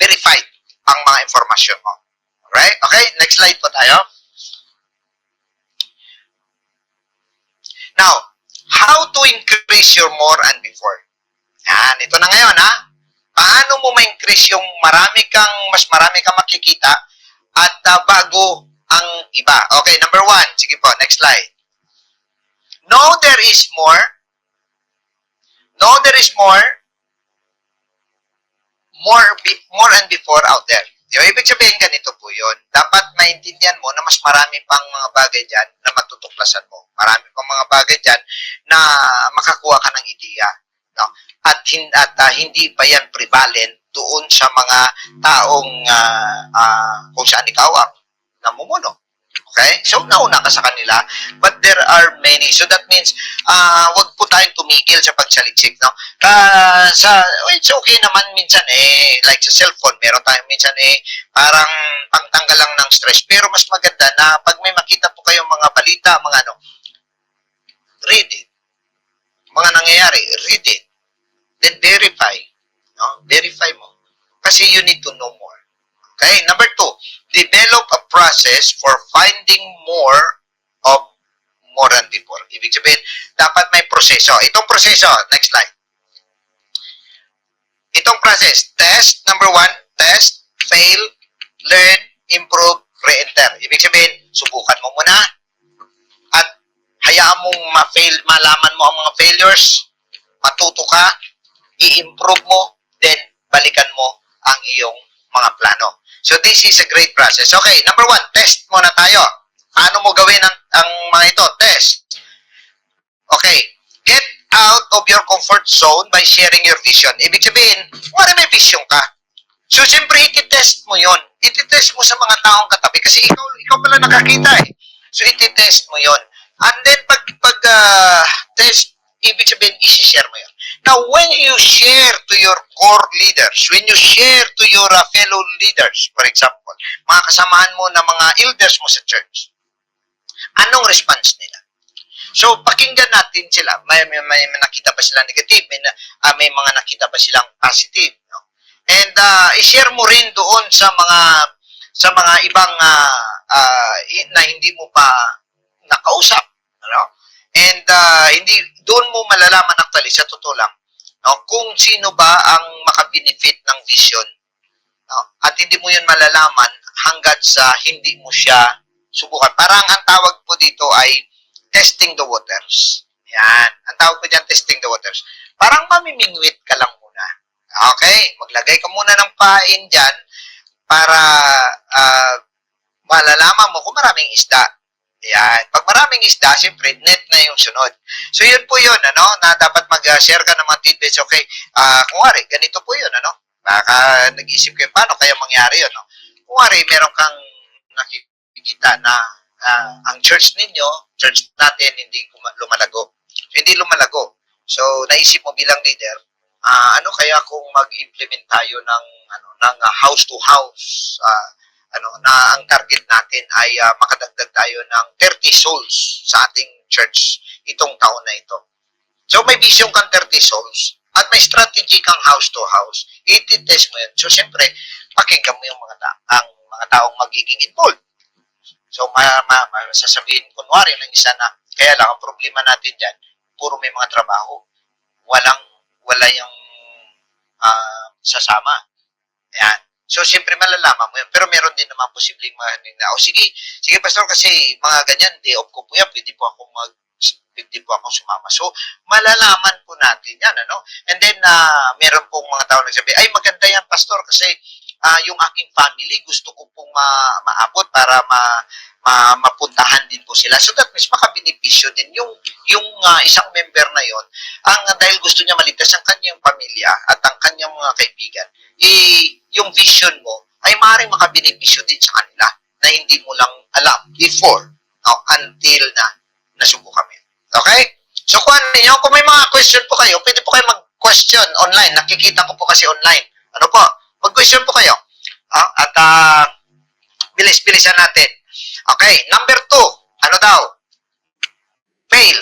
verified ang mga informasyon mo. Alright? Okay? Next slide po tayo. Now, how to increase your more and before? Yan, ito na ngayon, ha? Paano mo ma-increase yung mas marami kang makikita at bago ang iba? Okay, number 1. Sige po, next slide. Know there is more. Know there is more and before out there. Yung ibig sabihin, ganito po yun. Dapat maintindihan mo na mas marami pang mga bagay dyan na matutuklasan mo. Marami pang mga bagay dyan na makakuha ka ng ideya. No? At hindi pa yan prevalent doon sa mga taong kung saan ikaw ang namumuno. Okay? So, nauna ka sa kanila, but there are many. So, that means, wag po tayong tumigil sa pagsaliksik, no? It's okay naman minsan, like sa cellphone, meron tayong minsan, parang pangtanggal lang ng stress. Pero mas maganda na pag may makita po kayong mga balita, mga read it. Mga nangyayari, read it. Then verify. No? Verify mo. Kasi you need to know more. Okay? Number 2, develop a process for finding more than before. Ibig sabihin, dapat may proseso. Itong proseso, next slide. Itong process, test, number 1, test, fail, learn, improve, re-enter. Ibig sabihin, subukan mo muna at hayaan mong malaman mo ang mga failures, matuto ka, i-improve mo, then balikan mo ang iyong mga plano. So, this is a great process. Okay, number 1, test muna tayo. Paano mo gawin ang mga ito? Test. Okay, get out of your comfort zone by sharing your vision. Ibig sabihin, may vision ka. So, siyempre, ititest mo yon. Ititest mo sa mga taong katabi kasi ikaw pala nakakita . So, ititest mo yon. And then, pag test, ibig sabihin, isi-share mo yun. Now, when you share to your core leaders, when you share to your fellow leaders, for example, mga kasamahan mo na mga elders mo sa church, anong response nila? So, pakinggan natin sila. May nakita ba silang negative? May mga nakita ba silang positive? No? And i-share mo rin doon sa mga ibang na hindi mo pa nakausap. Ano? And hindi doon mo malalaman actually sa totoo lang, no, kung sino ba ang makabenefit ng vision, no? At hindi mo 'yun malalaman hangga't sa hindi mo siya subukan. Parang ang tawag po dito ay testing the waters. Yan, ang tawag po diyan testing the waters. Parang mamimingwit ka lang muna. Okay, maglagay ka muna ng pain diyan para malalaman mo kung maraming isda. Yan. Pag maraming isda, siyempre, net na yung sunod. So, yun po yun, na dapat mag-share ka ng mga tidbits. Okay, kung wari, ganito po yun, baka nag-isip kayo, paano kaya mangyari yun, Kung wari, meron kang nakikita na ang church ninyo, church natin, hindi lumalago. So, hindi lumalago. So, naisip mo bilang leader, ano kaya kung mag-implement tayo ng house to house, na ang target natin ay makadagdag tayo ng 30 souls sa ating church itong taon na ito. So may vision kang 30 souls, at may strategy kang house to house, i-test mo yun. So, siyempre, pakinggan mo yung ang mga taong magiging involved. So, sasabihin, kunwari ng isa na, kaya lang, ang problema natin dyan, puro may mga trabaho. Wala yung sasama. Ayan. So, siyempre, malalaman mo yun. Pero meron din naman posibleng sige, pastor, kasi mga ganyan, day off ko po yan, pwede po akong sumama. So, malalaman po natin yan, ano? And then, meron pong mga tao nagsabi, ay, maganda yan, pastor, kasi yung aking family, gusto ko pong maabot para mapuntahan din po sila. So that means makabenepisyo din yung isang member na yon dahil gusto niya maligtas ang kanyang pamilya at ang kanyang mga kaibigan. Yung vision mo ay maaaring makabenepisyo din sa kanila na hindi mo lang alam before until na nasubukan mo. Okay? So kung may mga question po kayo, pwede po kayo mag-question online. Nakikita ko po kasi online. Ano po? Mag-question po kayo. At bilis-bilisan natin. Okay, number 2. Ano daw? Fail.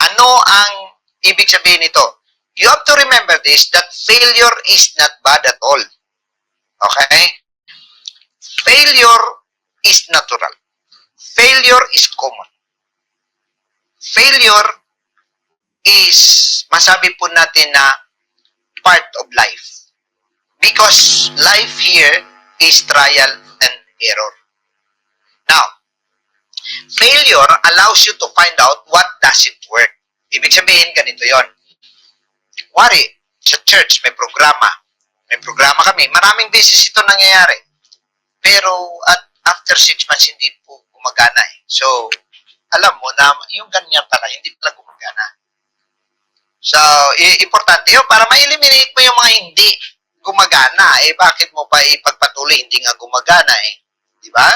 Ano ang ibig sabihin nito? You have to remember this, that failure is not bad at all. Okay? Failure is natural. Failure is common. Failure is, masabi po natin na, part of life. Because life here is trial and error. Now, failure allows you to find out what doesn't work. Ibig sabihin, ganito yon. Wari, sa church, may programa. May programa kami. Maraming beses ito nangyayari. Pero, after 6 months, hindi po gumagana eh. So, alam mo na yung ganyan pala, hindi pala gumagana. So, importante yun para ma-eliminate mo yung mga hindi gumagana. Bakit mo pa ipagpatuloy? Hindi nga gumagana eh. Di ba?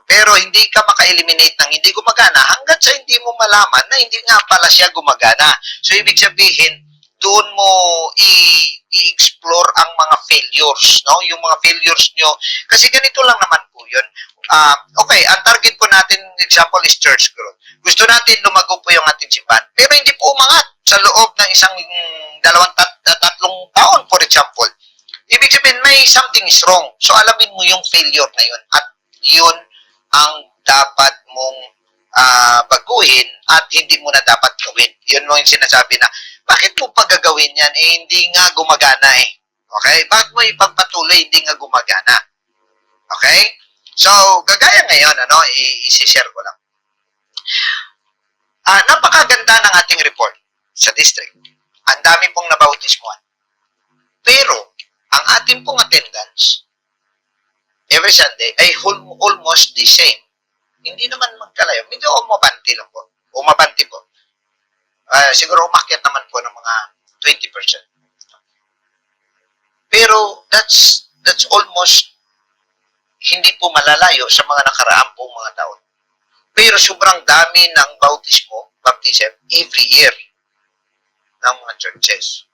Pero hindi ka maka-eliminate ng hindi gumagana hanggat sa hindi mo malaman na hindi nga pala siya gumagana. So, ibig sabihin, doon mo i-explore ang mga failures, no? Yung mga failures nyo. Kasi ganito lang naman po yun. Okay, ang target po natin, example, is church growth. Gusto natin lumago po yung ating simbahan, pero hindi po umangat sa loob ng isang 2-3 taon, for example. Ibig sabihin, may something is wrong. So, alamin mo yung failure na yun. At yun ang dapat mong baguhin at hindi mo na dapat gawin. Yun mo yung sinasabi na, bakit mo pagagawin yan? Hindi nga gumagana eh. Okay? Bakit mo ipagpatuloy? Hindi nga gumagana. Okay? So, gagaya ngayon, i-share ko lang. Napakaganda ng ating report sa district. Ang dami pong nabautismuhan. Pero, ang ating pong attendance, every Sunday, ay almost the same. Hindi naman magkalayo. Medyo umabanti lang po. Umabanti po. Siguro umakyat naman po ng mga 20%. Pero, that's almost hindi po malalayo sa mga nakaraan pong mga taon. Pero sobrang dami ng baptism every year ng mga churches.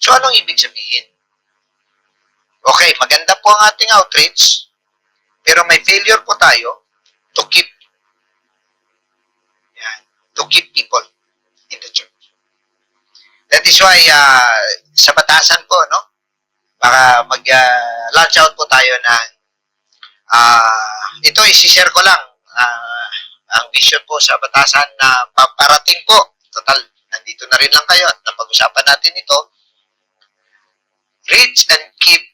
So, anong ibig sabihin? Okay, maganda po ang ating outreach, pero may failure po tayo to keep people in the church. That is why, sa batasan po, baka mag-launch out po tayo ng ito, isi-share ko lang ang vision po sa batasan na paparating po. Total, nandito na rin lang kayo at napag-usapan natin ito. Reach and keep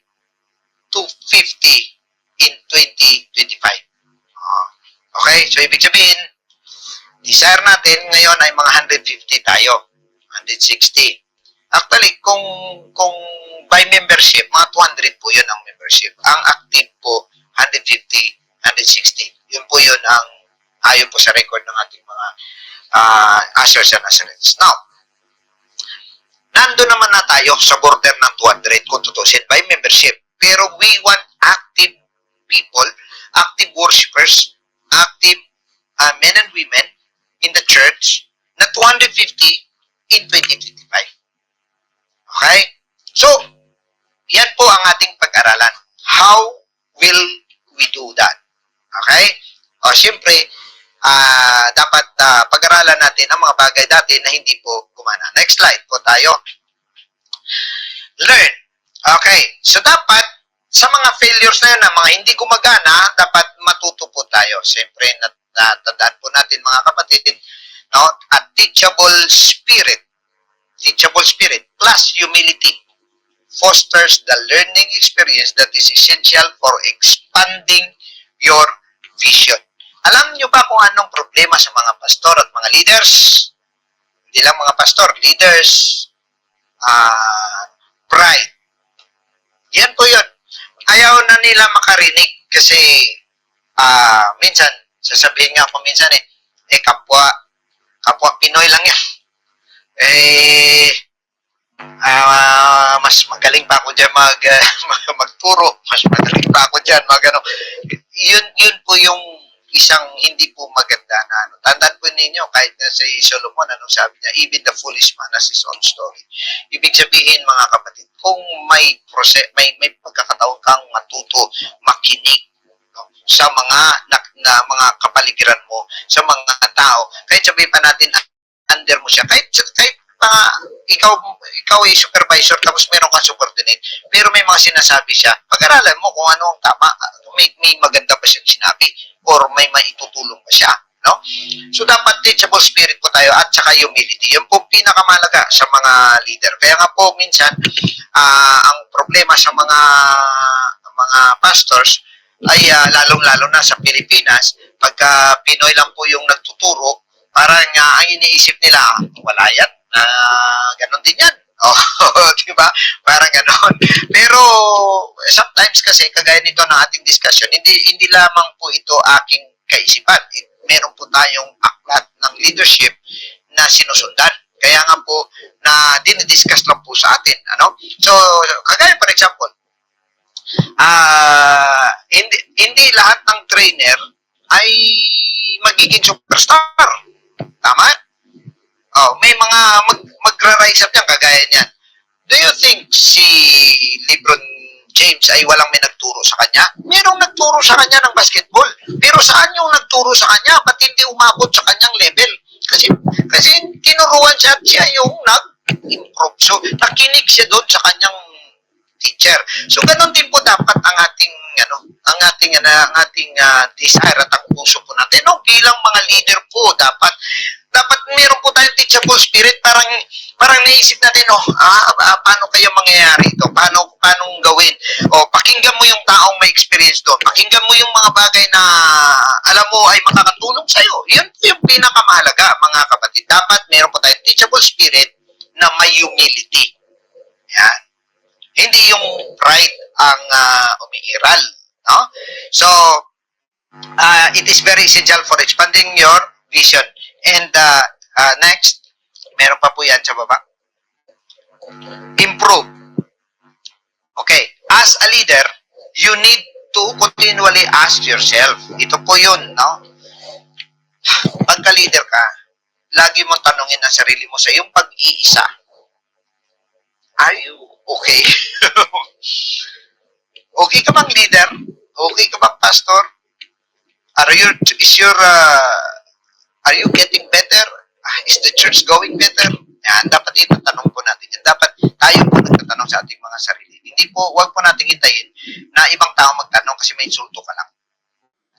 250 in 2025. Okay, so ibig sabihin, desire natin ngayon ay mga 150 tayo. 160. Actually, kung by membership, mga 200 po yun ang membership. Ang active po, 150, 160. Yun po yun ang ayon po sa record ng ating mga ushers and usherettes. Now, nando naman na tayo sa border ng 200 kung tutusin by membership. Pero we want active people, active worshipers, active men and women in the church na 250 in 2025. Okay? So, yan po ang ating pag-aralan. How will we do that? Okay? Siyempre, dapat pag-aralan natin ang mga bagay dati na hindi po gumana. Next slide po tayo. Learn. Okay. So, dapat, sa mga failures na yun, na mga hindi gumagana, dapat matuto po tayo. Siyempre, natandaan po natin mga kapatid, no? A teachable spirit. Teachable spirit plus humility fosters the learning experience that is essential for expanding your vision. Alam nyo ba kung anong problema sa mga pastor at mga leaders? Hindi lang mga pastor, leaders, pride. Yan po yun. Ayaw na nila makarinig kasi minsan, sasabihin nga po minsan kapwa Pinoy lang yan. Mas magaling pa ako dyan magturo. Mas magaling pa ako dyan Yun po yung isang hindi po maganda na Tandaan po ninyo, kahit na si Solomon, sabi niya, even the foolish man has his own story. Ibig sabihin, mga kapatid, kung may pagkakataon kang matuto, makinig, sa mga kapaligiran mo, sa mga tao, kahit sabihin pa natin, under mo siya, kahit ikaw ay supervisor tapos meron kang subordinate, pero may mga sinasabi siya, pag-aralan mo kung ano ang tama, may maganda pa siyang sinabi or may maitutulong pa siya, no? So dapat teachable spirit po tayo at saka humility. Yun po pinakamalaga sa mga leader. Kaya nga po minsan ang problema sa mga pastors ay lalong-lalo na sa Pilipinas, pagka Pinoy lang po yung nagtuturo, parang ang iniisip nila, wala yan, ganon din yan. Diba? Parang ganon. Pero sometimes kasi, kagaya nito ng ating discussion, hindi lamang po ito aking kaisipan. Meron po tayong aklat ng leadership na sinusundan. Kaya nga po, na dinidiscuss lang po sa atin. So, kagaya for example, hindi lahat ng trainer ay magiging superstar. Tama? May mga magra-rise up yan, kagaya niyan. Do you think si LeBron James ay walang may nagturo sa kanya? Merong nagturo sa kanya ng basketball. Pero saan yung nagturo sa kanya? Ba't hindi umabot sa kanyang level? Kasi tinuruan siya at siya yung nag-improve. So, nakinig siya doon sa kanyang teacher. So, ganun din po dapat ang ating desire at ang puso po natin. Bilang mga leader po, dapat meron po tayong teachable spirit. Parang naisip natin, paano kaya mangyayari ito? Paano gawin? Pakinggan mo yung taong may experience doon. Pakinggan mo yung mga bagay na alam mo ay makakatulong sa'yo. Yun po yung pinakamahalaga, mga kapatid. Dapat meron po tayong teachable spirit na may humility. Yan. Hindi yung pride ang umiiral. No? So, it is very essential for expanding your vision. And next, meron pa po yan sa baba. Improve. Okay. As a leader, you need to continually ask yourself. Ito po yun, no? Pagka-leader ka, lagi mong tanongin ang sarili mo sa iyong pag-iisa. Are you okay? Okay ka bang leader? Okay ka bang pastor? Are you getting better? Is the church going better? Yan, dapat itatanong po natin yan. Dapat tayo po nagtatanong sa ating mga sarili. Hindi po, wag po natin hintayin na ibang tao magtanong kasi may insulto ka lang.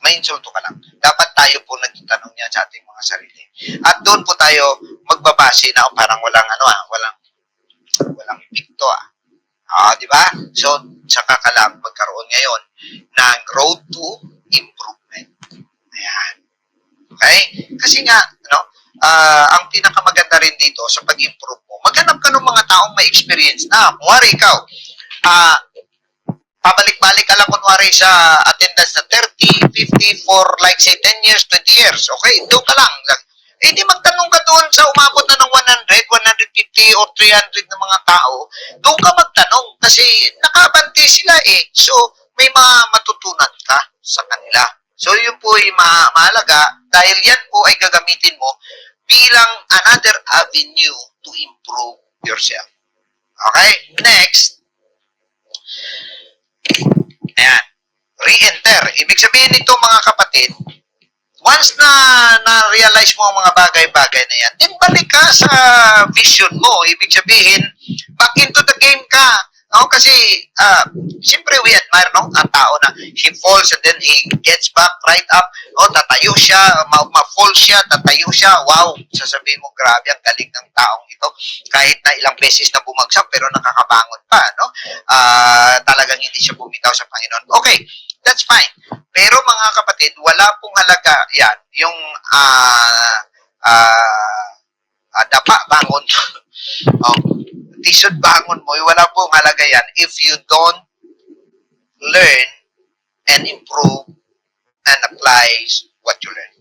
May insulto ka lang. Dapat tayo po nagtatanong yan sa ating mga sarili. At doon po tayo magbabase na parang walang epekto di ba? So, saka ka lang magkaroon ngayon ng road to improvement. Ayan. Okay? Kasi nga, ang pinakamaganda rin dito sa pag-improve mo, maghanap ka ng mga taong may experience na. Kunwari ikaw, pabalik-balik ka lang kunwari sa attendance na 30, 50 for like say 10 years, 20 years. Okay? Doon ka lang. Di magtanong ka doon sa umabot na ng 100, 150 or 300 na mga tao. Doon ka magtanong kasi nakabante sila So, may mga matutunan ka sa kanila. So, yun po ay mahalaga dahil yan po ay gagamitin mo bilang another avenue to improve yourself. Okay? Next. Ayan. Re-enter. Ibig sabihin nito mga kapatid, once na-realize na-realize mo ang mga bagay-bagay na yan, then balik ka sa vision mo. Ibig sabihin, back into the game ka. No? Kasi, siyempre we admire, no? Ang tao na he falls and then he gets back right up. No? Tatayo siya, ma-fall siya, tatayo siya. Wow! Sasabihin mo, grabe, ang galing ng taong ito. Kahit na ilang beses na bumagsak, pero nakakabangon pa. No? Talagang hindi siya bumitaw sa Panginoon. Okay, that's fine. Pero mga kapatid, wala pong halaga yan. Yung dapa, bangon. Tisod, bangon mo. Wala pong halaga yan if you don't learn and improve and apply what you learn.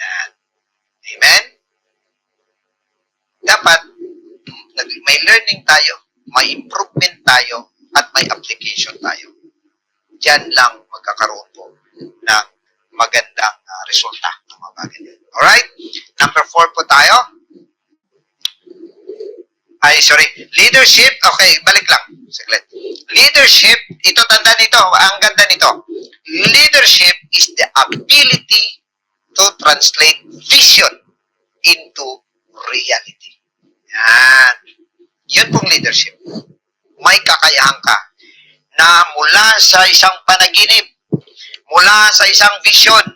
Yan. Amen? Dapat, may learning tayo, may improvement tayo, at may application tayo. Diyan lang magkakaroon po ng magandang resulta ng mga bagay. Alright? Number 4 po tayo. Leadership. Okay, balik lang. Saglit. Leadership, ito tanda nito, ang ganda nito. Leadership is the ability to translate vision into reality. Yan. Yun pong leadership. May kakayahan ka na mula sa isang panaginip, mula sa isang vision,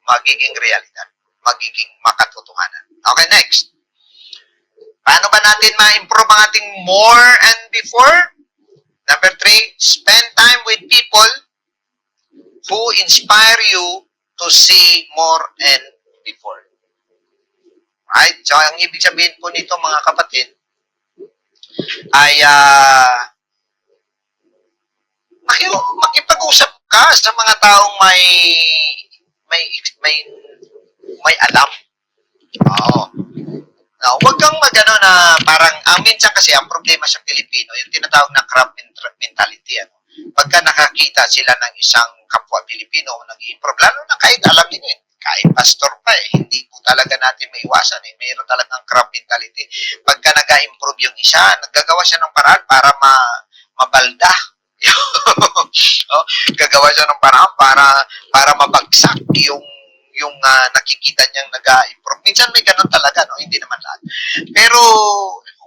magiging realidad, magiging makatotohanan. Okay, next. Paano ba natin ma-improve ang ating more and before? Number 3, spend time with people who inspire you to see more and before. Right? So, ang ibig sabihin po nito mga kapatid, ay makipag-usap ka sa mga taong may alam. Oo. No, wag kang magano na parang minsan kasi ang problema sa Pilipino, yung tinatawag na crab mentality. Pagka nakakita sila ng isang kapwa Pilipino nag-improve, lalo na kahit alam niyo kahit pastor pa hindi po talaga natin maiwasan mayroon talagang crab mentality. Pagka nag-improve yung isa, naggagawa siya ng paraan para mabalda. Gagawa siya ng paraan para mabagsak yung nakikita niyang nag-improve. Minsan may ganun talaga, no? Hindi naman lahat. Pero,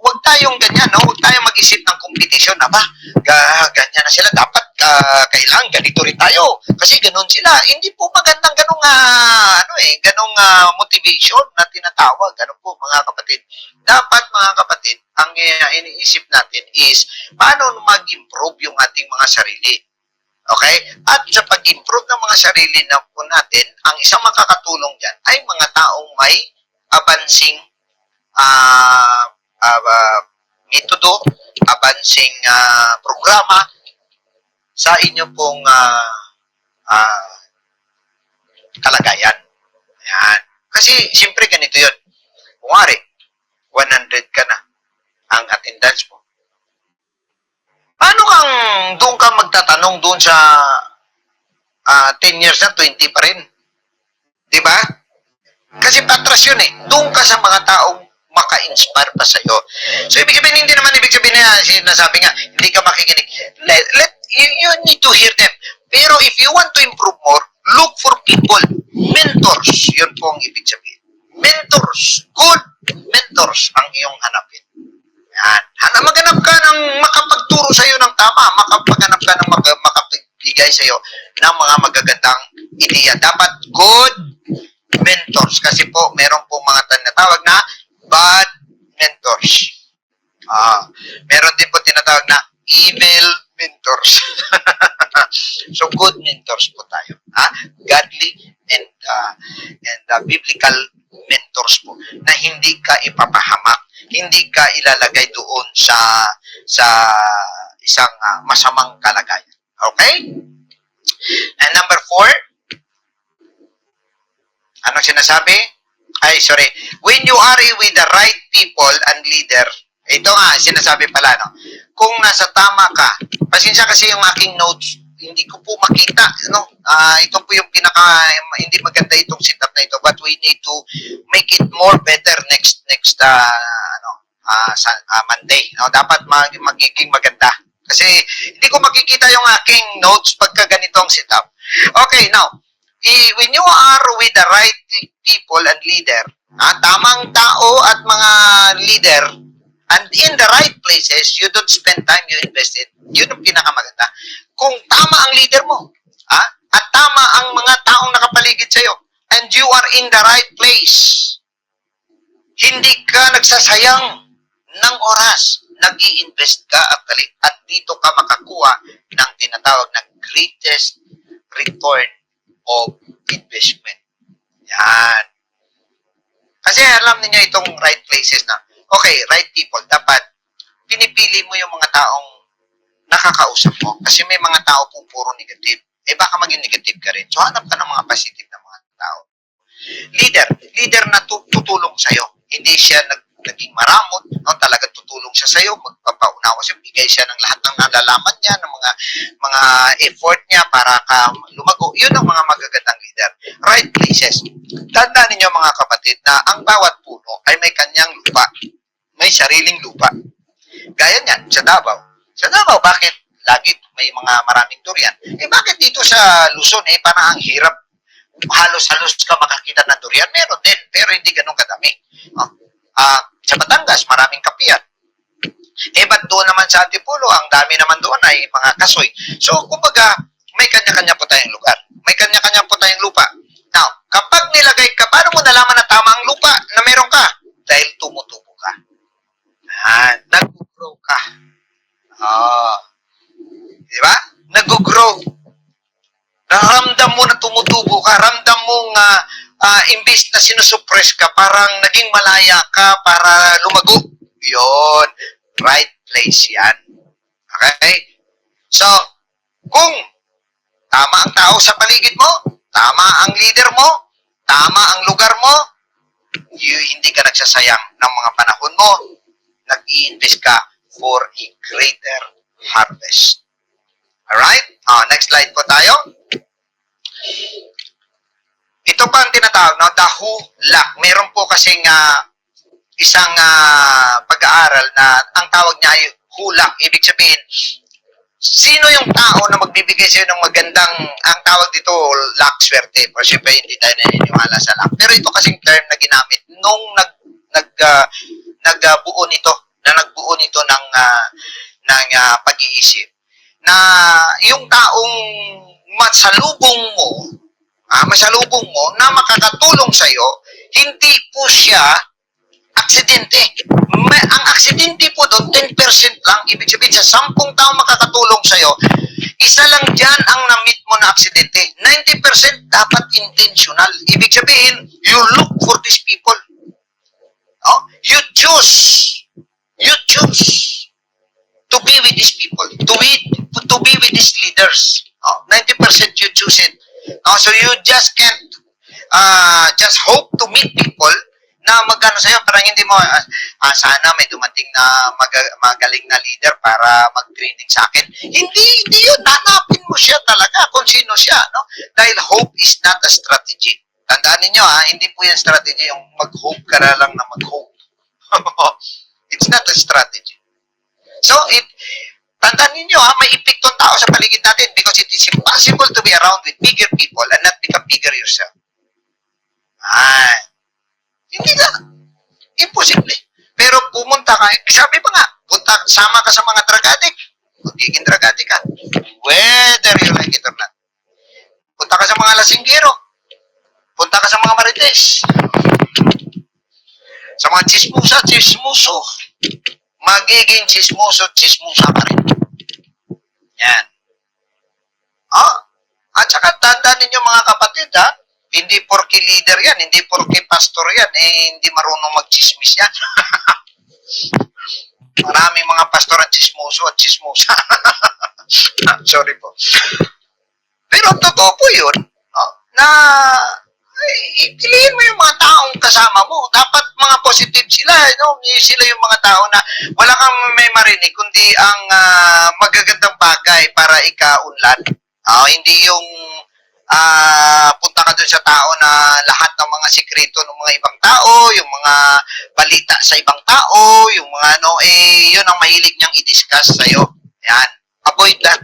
huwag tayong ganyan, no? Huwag tayong mag-isip ng competition, ba? Ganyan na sila. Dapat, kailangan ganito rin tayo. Kasi ganun sila. Hindi po magandang ganung motivation na tinatawag. Ano po, mga kapatid? Dapat, mga kapatid, ang iniisip natin is, paano mag-improve yung ating mga sarili? Okay? At sa pag-improve ng mga sarili na po natin, ang isang makakatulong dyan ay mga taong may abansing metodo, abansing programa sa inyo pong kalagayan. Ayan. Kasi, siyempre, ganito yun. Kung 100 ka na ang attendance mo. Paano kang doon ka magtatanong doon sa 10 years na 20 pa rin? Diba? Kasi patras yun Doon ka sa mga taong maka-inspire pa sa'yo. So, ibig sabihin, hindi naman ibig sabihin na sinasabi nga, hindi ka makikinig. You need to hear them. Pero if you want to improve more, look for people. Mentors. Yun po ang ibig sabihin. Mentors. Good mentors ang iyong hanapin. Yan. Maghanap ka ng makapagturo sa iyo ng tama, makapaghanap ka ng makapagbigay sa iyo ng mga magagandang ideya. Dapat good mentors kasi po meron po mga tinatawag na bad mentors. Meron din po tinatawag na evil mentors. So good mentors po tayo. Godly and biblical mentors po na hindi ka ipapahamak, hindi ka ilalagay doon sa isang masamang kalagayan. Okay? And number 4, ano sinasabi? When you are with the right people and leader, ito nga, sinasabi pala, no? Kung nasa tama ka, pasensya kasi yung aking notes, hindi ko po makita, no? Ito po yung hindi maganda itong setup na ito, but we need to make it more better next Monday. No? Dapat magiging maganda. Kasi hindi ko makikita yung aking notes pagka ganito ang setup. Okay, now, when you are with the right people and leader, tamang tao at mga leader, and in the right places, you don't spend time, you invest it. Yun ang pinakamaganda. Kung tama ang leader mo, at tama ang mga taong nakapaligid sa'yo, and you are in the right place, hindi ka nagsasayang ng oras, nag-i-invest ka at dito ka makakuha ng tinatawag na greatest return of investment. Yan. Kasi alam niyo itong right places na, okay, right people, dapat pinipili mo yung mga taong nakakausap mo. Kasi may mga tao po puro negative. Baka maging negative ka rin. So, hanap ka ng mga positive na mga tao. Leader na tutulong sa'yo. Hindi siya naging maramot, talagang tutulong siya sa'yo, magpapaunawa siya, bigay siya ng lahat ng nalalaman niya, ng mga effort niya para ka lumago. Yun ang mga magagandang leader. Right places. Tandaan ninyo mga kapatid na ang bawat puno ay may kanyang lupa. May sariling lupa. Gaya niyan, sa Davao. Sa Davao, bakit lagi may mga maraming durian? Bakit dito sa Luzon, parang ang hirap, halos-halos ka makakita ng durian? Meron din, pero hindi ganun kadami. Sa Batangas, maraming kapiat. Ba't doon naman sa Antipolo, ang dami naman doon ay mga kasoy. So, kumbaga, may kanya-kanya po tayong lugar. May kanya-kanya po tayong lupa. Now, kapag nilagay ka, paano mo nalaman na tama ang lupa na meron ka? Dahil tumutubo ka. Nag-grow ka. Di ba? Nag-grow. Ramdam mo na tumutubo ka. Ramdam mong imbis na sinusuppress ka, parang naging malaya ka para lumago. Yun. Right place yan. Okay? So, kung tama ang tao sa paligid mo, tama ang leader mo, tama ang lugar mo, hindi ka nagsasayang ng mga panahon mo, nag-i-invest ka for a greater harvest. Alright? Next slide po tayo. Ito pa ang tinatawag, the who lack. Meron po kasing isang pag-aaral na ang tawag niya ay who lack. Ibig sabihin, sino yung tao na magbibigay sa'yo ng magandang, ang tawag dito, luck, swerte. Pero siyempre, hindi tayo naniniwala sa luck. Pero ito kasing term na ginamit nung nagbuo nito ng pag-iisip. Na yung taong masalubong mo na makakatulong sa'yo, hindi po siya aksidente. Ang aksidente po doon, 10% lang. Ibig sabihin, sa 10 taong makakatulong sa'yo, isa lang dyan ang na-meet mo na aksidente. 90% dapat intentional. Ibig sabihin, you look for these people. You choose to be with these people, to be with these leaders. 90% you choose it. So you just can't just hope to meet people na magkano sa'yo, parang hindi mo, sana may dumating na magaling na leader para mag-training sa akin. Hindi yun. Hanapin mo siya talaga kung sino siya. No? Dahil hope is not a strategy. Tandaan ninyo, hindi po yan strategy yung mag-hope ka na lang na mag-hope. It's not a strategy. So, tandaan ninyo, may epektong tao sa paligid natin because it is impossible to be around with bigger people and not become bigger yourself. Hindi na. Imposible. Pero pumunta ka, sabi pa nga, sama ka sa mga drug addict, magiging drug addict ka. Whether you like it or not. Punta ka sa mga lasinggero. Punta ka sa mga marites. Sa mga chismuso. Magiging chismusa ka rin. Yan. At saka tandaan ninyo mga kapatid, hindi porke leader yan, hindi porke pastor yan, hindi marunong mag-chismis yan. Maraming mga pastor ang chismoso at chismosa. Sorry po. Pero totoo po yun, na piliin mo yung mga taong kasama mo. Dapat mga positive sila. Sila yung mga tao na wala kang may marinig, kundi ang magagandang bagay para ikaunlad. Hindi yung punta ka dun sa tao na lahat ng mga sikreto ng mga ibang tao, yung mga balita sa ibang tao, yung mga yun ang mahilig niyang i-discuss sa'yo. Yan. Avoid that.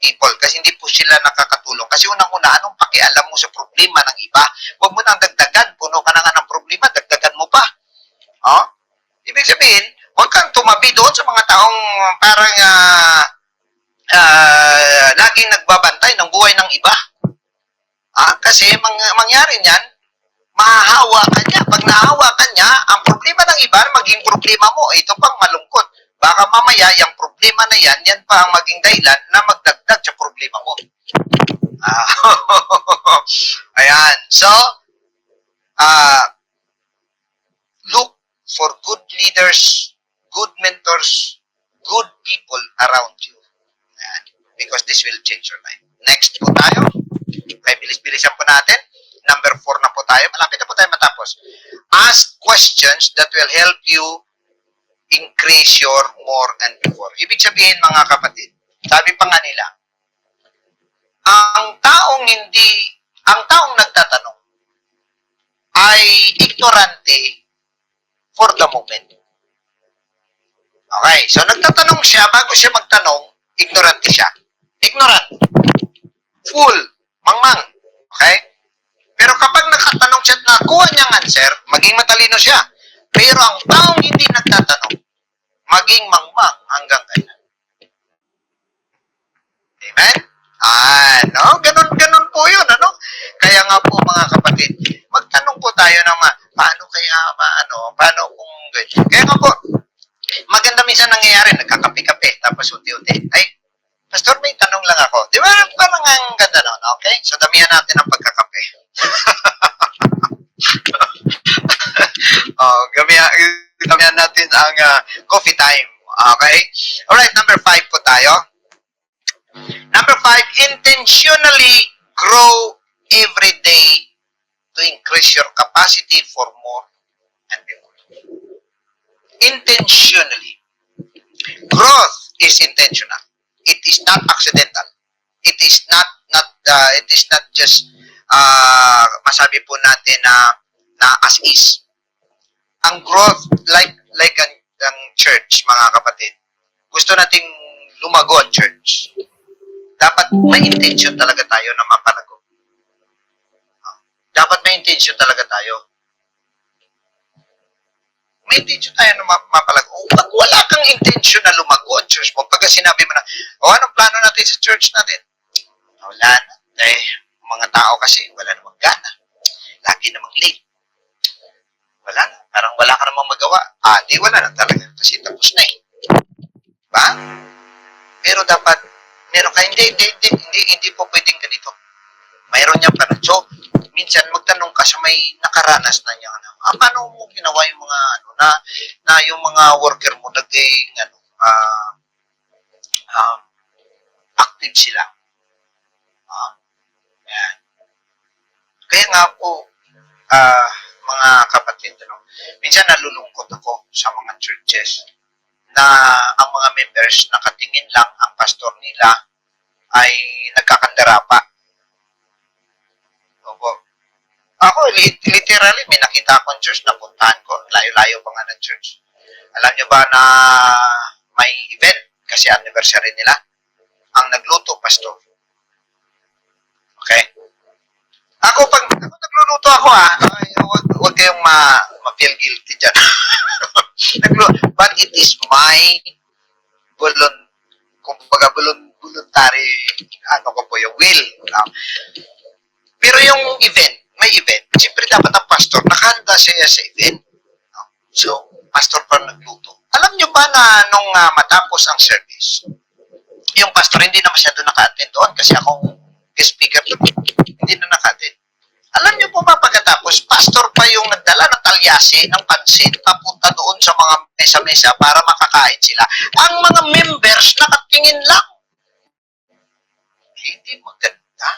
people kasi hindi po sila nakakatulong. Kasi unang-una, anong pakialam mo sa problema ng iba? Huwag mo nang dagdagan. Puno ka na nga ng problema, dagdagan mo pa. Oh? Ibig sabihin, huwag kang tumabi doon sa mga taong parang laging nagbabantay ng buhay ng iba. Kasi mangyari niyan, mahahawa ka niya. Pag nahawa ka niya, ang problema ng iba, maging problema mo. Ito pang malungkot. Baka mamaya, yung problema na yan pa ang maging dahilan na magdagdag sa problema mo. Ayan. So, look for good leaders, good mentors, good people around you. Ayan. Because this will change your life. Next po tayo. Okay, bilis-bilisan po natin. Number 4 na po tayo. Malapit na po tayo matapos. Ask questions that will help you increase your more and more. Ibig sabihin, mga kapatid, sabi pa nga nila, ang taong nagtatanong ay ignorante for the moment. Okay, so nagtatanong siya, bago siya magtanong, ignorante siya. Ignorant. Fool. Mangmang. Okay? Pero kapag nakatanong siya at nakuha niyang answer, maging matalino siya. Pero ang taong hindi nagtatanong, maging mangmang hanggang kailan. Amen? Ganun po yun, ano? Kaya nga po, mga kapatid, magtanong po tayo ng paano kung ganyan. Kaya nga po, maganda minsan nangyayari, nagkakape-kape, tapos unti-unti, ay, Pastor, may tanong lang ako. Di ba? Parang ang ganda nun, okay? So, damihan natin ang pagkakape. Damihan natin ang coffee time. Okay? Alright, number 5 po tayo. Number 5, intentionally grow every day to increase your capacity for more and more. Intentionally. Growth is intentional. It is not accidental. It is not just masabi po natin na as is. Ang growth like ang church, mga kapatid. Gusto nating lumago ang church. Dapat may intention talaga tayo na mapalago. Dapat may intention talaga tayo. May intention tayo na mapalago. Pag wala kang intention na lumago ang church mo, pagka sinabi mo na, anong plano natin sa church natin? Wala na. Mga tao kasi, wala namang gana. Lagi namang late. Wala na. Parang wala ka namang magawa. Di wala na talaga. Kasi tapos na eh. Diba? Pero dapat, meron ka, hindi po pwedeng ganito. Mayroon niyang paano. So, minsan magtanong ka sa may nakaranas na niya, paano mo ginawa yung mga, na yung mga worker mo naging, active sila. Yan. Kaya nga po, mga kapatid, minsan nalulungkot ako sa mga churches na ang mga members nakatingin lang ang pastor nila ay nagkakandara pa. Opo. Ako, literally, may nakita akong church na puntahan ko. Layo-layo pa nga ng church. Alam nyo ba na may event kasi anniversary nila? Ang nagluto, pastor. Okay? Pag nagluluto ako, huwag kayong ma-feel guilty dyan. But it is my voluntary, ko po yung will. Pero yung event, may event, siyempre dapat ang pastor, nakahanda siya sa event. So, pastor pa nagluto. Alam nyo ba na nung matapos ang service, yung pastor hindi na masyado naka-attend doon kasi akong guest speaker doon. Hindi na naka-attend. Alam nyo po ba pagkatapos, pastor pa yung nagdala ng talyasi, ng pansit, papunta doon sa mga mesa-mesa para makakain sila. Ang mga members nakatingin lang. Hindi maganda.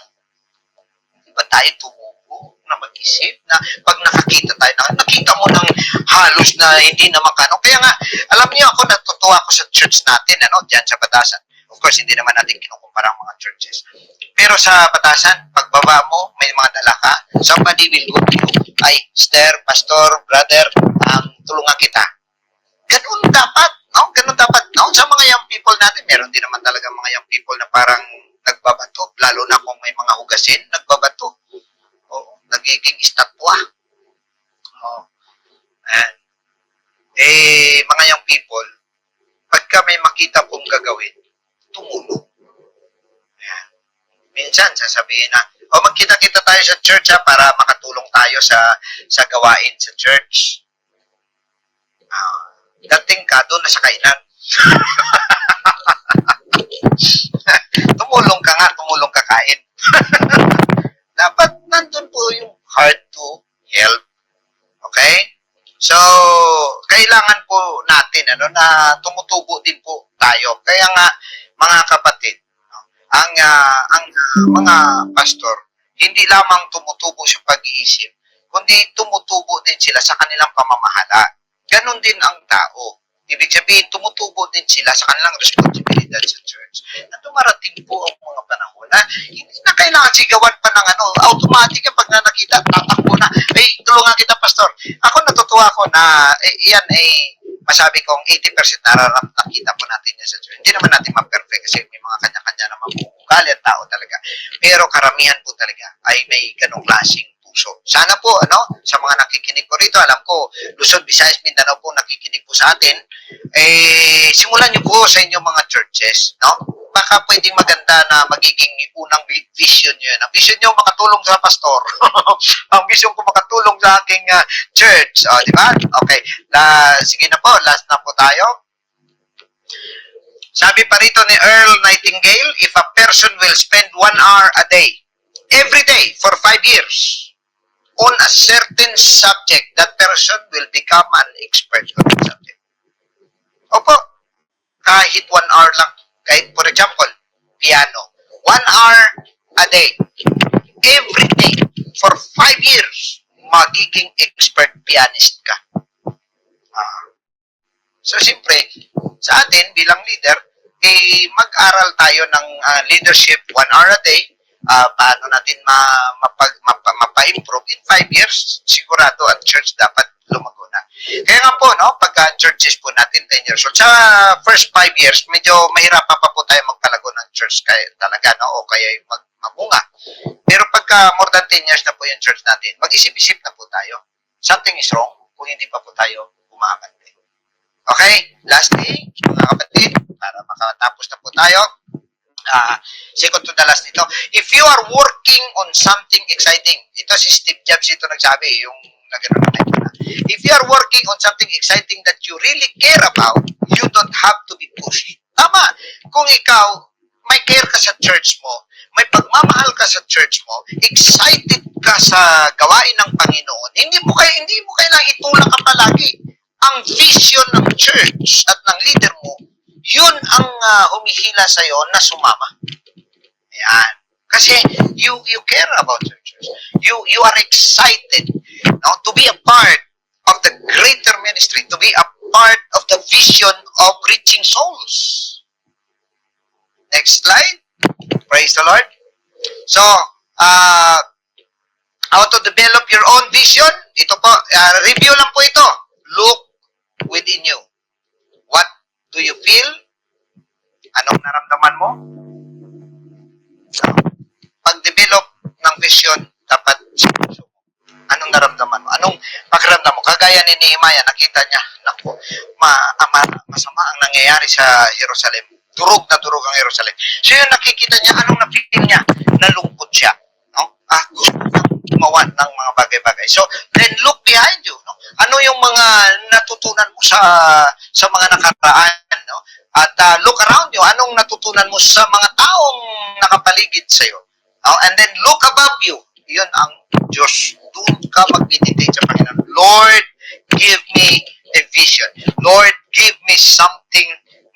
Hindi ba tayo tumubo na mag-isip na pag nakakita tayo, nakita mo ng halos na hindi na makano. Kaya nga, alam niyo ako, natutuwa ako sa church natin, diyan sa Batasan. Of course, hindi naman natin kinukumpara ang mga churches. Pero sa Batasan, pagbaba mo, may mga dala ka, somebody will go to you. Ay, sister, pastor, brother, tulungan kita. Ganun dapat, no? Ganun dapat, no? Sa mga young people natin, meron din naman talaga mga young people na parang nagbabato. Lalo na kung may mga hugasin, nagbabato. Oo, nagiging estatwa. Oo. Ayan. Mga young people, pagka may makita pong gagawin, tumulong. Ayan. Minsan, sasabihin na, magkita-kita tayo sa church para makatulong tayo sa gawain sa church. Dating ka, doon na sa kainan. Tumulong ka nga, tumulong ka kain. Dapat nandun po yung heart to help. Okay? So, kailangan po natin na tumutubo din po tayo. Kaya nga, mga kapatid, ang mga pastor, hindi lamang tumutubo sa pag-iisip, kundi tumutubo din sila sa kanilang pamamahala. Ganon din ang tao. Ibig sabihin, tumutubo din sila sa kanilang responsibilidad sa church. Na dumarating po ang mga panahon na hindi na kailangan sigawan pa ng automatic pag nakita, tatakbo na. Tulungan kita, pastor. Ako natutuwa ko na iyan masabi kong 80% nakita po natin yan sa church. Hindi naman natin ma-perfect kasi may mga kanya-kanya naman ugali ang tao talaga. Pero karamihan po talaga ay may ganong klaseng puso. Sana po, sa mga nakikinig po rito, alam ko, Luzon, Visayas, Mindanao po nakikinig po sa atin, simulan niyo po sa inyong mga churches, no? Baka pwedeng maganda na magiging unang vision niyo. Ang vision niyo makatulong sa pastor. Ang vision ko makatulong sa aking church. Di ba? Okay. Sige na po, last na po tayo. Sabi pa rito ni Earl Nightingale, if a person will spend 1 hour a day, every day for 5 years, on a certain subject, that person will become an expert on that subject. Opo, kahit 1 hour lang. Kahit, for example, piano. 1 hour a day. Every day, for 5 years, magiging expert pianist ka. So, siyempre, sa atin, bilang leader, mag-aral tayo ng leadership 1 hour a day. Paano natin mapa-improve in 5 years, sigurado ang church dapat lumago na. Kaya nga po, pagka churches po natin 10 years old, sa first 5 years, medyo mahirapan pa po tayo magpalago ng church kaya talaga, o kaya magbunga. Pero pagka more than 10 years na po yung church natin, mag-isip-isip na po tayo. Something is wrong kung hindi pa po tayo umaakante. Okay? Lastly, mga kapatid, para makatapos na po tayo, second to the last ito. If you are working on something exciting, ito si Steve Jobs ito nagsabi, yung nagano na ito na. If you are working on something exciting that you really care about, you don't have to be pushed. Tama. Kung ikaw, may care ka sa church mo, may pagmamahal ka sa church mo, excited ka sa gawain ng Panginoon, hindi mo kailangang itulak ka palagi. Ang vision ng church at ng leader mo, yun ang humihila sa'yo na sumama. Ayan. Kasi you care about your church. You are excited to be a part of the greater ministry, to be a part of the vision of reaching souls. Next slide. Praise the Lord. So, how to develop your own vision? Ito po, review lang po ito. Look within you. What do you feel? Anong naramdaman mo? So, pag-develop ng vision, dapat anong naramdaman mo? Anong pakiramdam mo? Kagaya ni Nehemiah, nakita niya, naku, masama ang nangyayari sa Jerusalem. Durog na durog ang Jerusalem. So yun, nakikita niya, anong na-feel niya? Nalungkot siya. Gusto niyang gumawa ng mga bagay-bagay. So, then look behind you. Ano yung mga natutunan mo sa mga nakaraan? At look around you. Anong natutunan mo sa mga taong nakapaligid sa'yo? And then look above you. Yun ang Diyos. Doon ka mag-meditate sa Panginoon. Lord, give me a vision. Lord, give me something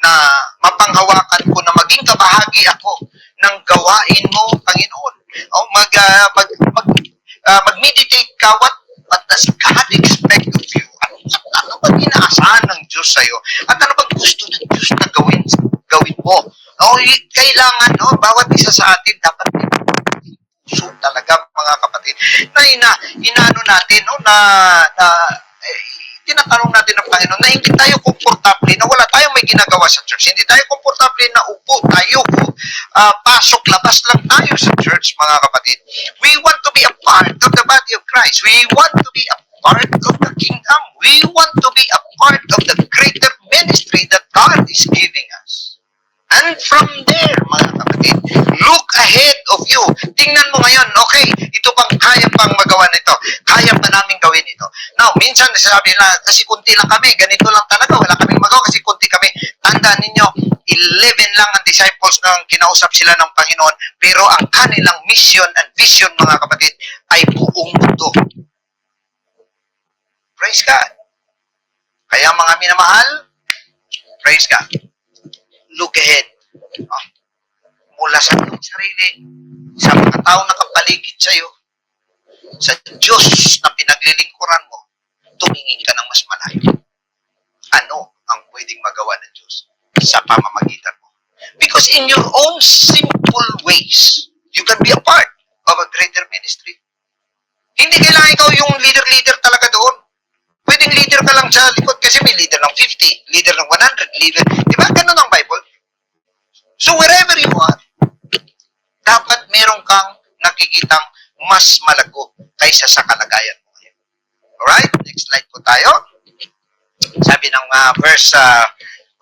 na mapanghawakan ko, na maging kabahagi ako ng gawain mo, Panginoon. Mag-meditate ka, what does God expect of you? Ano ba inaasahan ng Diyos sa'yo? At ano bang gusto ng Diyos na gawin mo? Kailangan, bawat isa sa atin dapat puso talaga, mga kapatid, na inaano natin, tinatanong natin ng Panginoon na hindi tayo komportable, na wala tayong may ginagawa sa church. Hindi tayo komportable na upo tayo, pasok, labas lang tayo sa church, mga kapatid. We want to be a part of the body of Christ. We want to be a part of the kingdom. We want to be a part of the greater ministry that God is giving us. And from there, mga kapatid, look ahead of you. Tingnan mo ngayon, okay, ito bang kaya pang magawa nito? Kaya pa namin gawin ito? Now, minsan sabi na, kasi kunti lang kami, ganito lang talaga, wala kaming magawa kasi kunti kami. Tandaan ninyo, 11 lang ang disciples nang kinausap sila ng Panginoon, pero ang kanilang mission and vision, mga kapatid, ay buong mundo. Praise God. Kaya mga minamahal, praise God. Look ahead. Mula sa iyong sarili, sa mga taong nakapaligid sa iyo, sa Diyos na pinaglilingkuran mo, tumingin ka ng mas malayo. Ano ang pwedeng magawa ng Diyos sa pamamagitan mo? Because in your own simple ways, you can be a part of a greater ministry. Hindi kailangan ikaw yung leader talaga doon. Pwedeng leader ka lang sa likod kasi may leader ng 50, leader ng 100, leader. Di ba? Ganun ang Bible. So wherever you are, dapat meron kang nakikitang mas malago kaysa sa kalagayan mo ngayon. Alright? Next slide po tayo. Sabi ng verse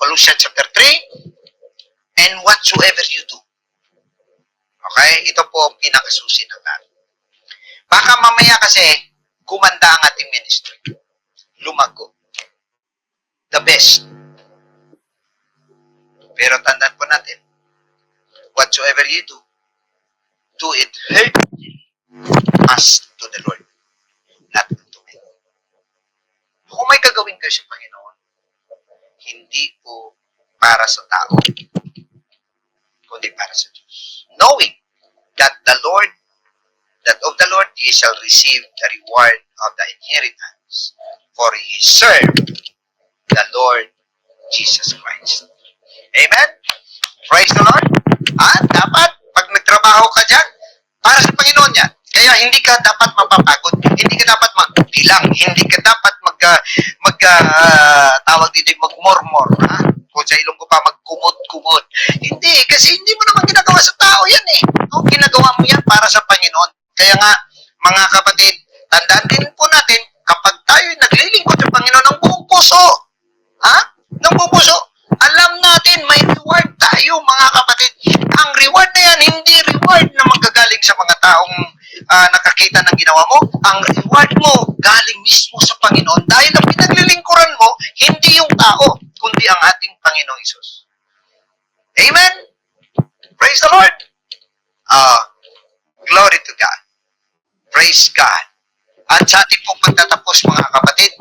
Colossians chapter 3, and whatsoever you do. Okay? Ito po ang pinakasusi ng lahat. Baka mamaya kasi gumanda ang ating ministry. Lumago. The best. Pero tandaan po natin, whatsoever you do it heartily as to the Lord, not unto men. Kung may gagawin kayo sa Panginoon, hindi po para sa tao, kundi para sa Diyos. Knowing that of the Lord ye shall receive the reward of the inheritance, for ye serve the Lord Jesus Christ. Amen? Praise the Lord. Dapat, pag nagtrabaho ka dyan, para sa Panginoon yan. Kaya hindi ka dapat mapapagod. Hindi ka dapat magbilang. Hindi ka dapat tawag dito, magmormor. Kung sa ilong ko pa, magkumot-kumot. Hindi, kasi hindi mo naman ginagawa sa tao yan eh. No? Ginagawa mo yan para sa Panginoon. Kaya nga, mga kapatid, tandaan din po natin, kapag tayo naglilingkod sa Panginoon ng buong puso, ng buong puso, alam natin may reward tayo, mga kapatid. Ang reward na yan, hindi reward na magagaling sa mga taong nakakita ng ginawa mo. Ang reward mo, galing mismo sa Panginoon dahil ang pinaglilingkuran mo, hindi yung tao, kundi ang ating Panginoong Hesus. Amen? Praise the Lord. Glory to God. Praise God. At sa ating pong pagtatapos, mga kapatid,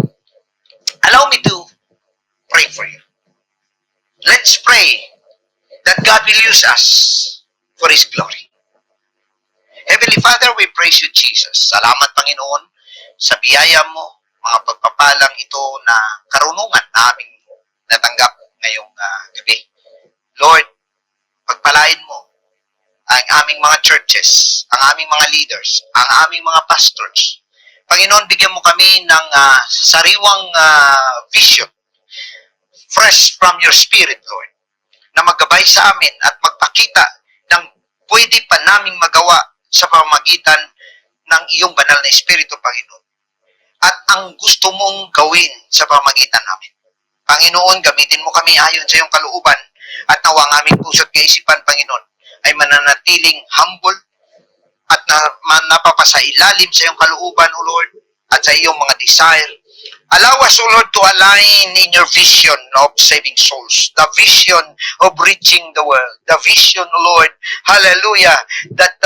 allow me to pray for you. Let's pray that God will use us for His glory. Heavenly Father, we praise you, Jesus. Salamat, Panginoon, sa biyaya mo, mga pagpapalang ito na karunungan na aming natanggap ngayong gabi. Lord, pagpalain mo ang aming mga churches, ang aming mga leaders, ang aming mga pastors. Panginoon, bigyan mo kami ng sariwang vision, fresh from your Spirit, Lord, na maggabay sa amin at magpakita ng pwede pa naming magawa sa pamamagitan ng iyong banal na Espiritu, Panginoon. At ang gusto mong gawin sa pamamagitan namin. Panginoon, gamitin mo kami ayon sa iyong kalooban at nawa ang aming puso't kaisipan, Panginoon, ay mananatiling humble at napapasailalim sa iyong kalooban, O Lord, at sa iyong mga desire. Allow us, O Lord, to align in your vision of saving souls, the vision of reaching the world, the vision, O Lord, hallelujah, that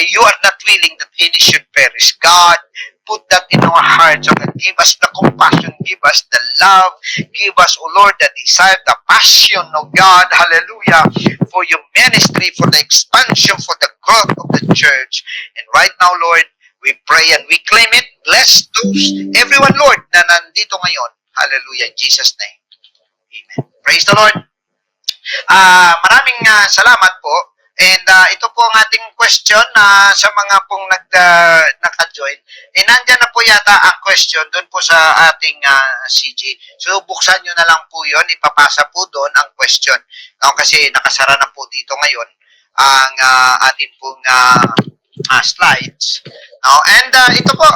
you are not willing that any should perish. God, put that in our hearts, O God. Give us the compassion, give us the love, give us, O Lord, the desire, the passion, O God, hallelujah, for your ministry, for the expansion, for the growth of the church. And right now, Lord, we pray and we claim it. Bless those, everyone, Lord, na nandito ngayon. Hallelujah, in Jesus' name. Amen. Praise the Lord. Maraming salamat po. And ito po ang ating question sa mga pong naka-join. Nandyan na po yata ang question doon po sa ating CG. So, buksan nyo na lang po yon, ipapasa po doon ang question. Kasi nakasara na po dito ngayon ang ating pong slides. And ito po,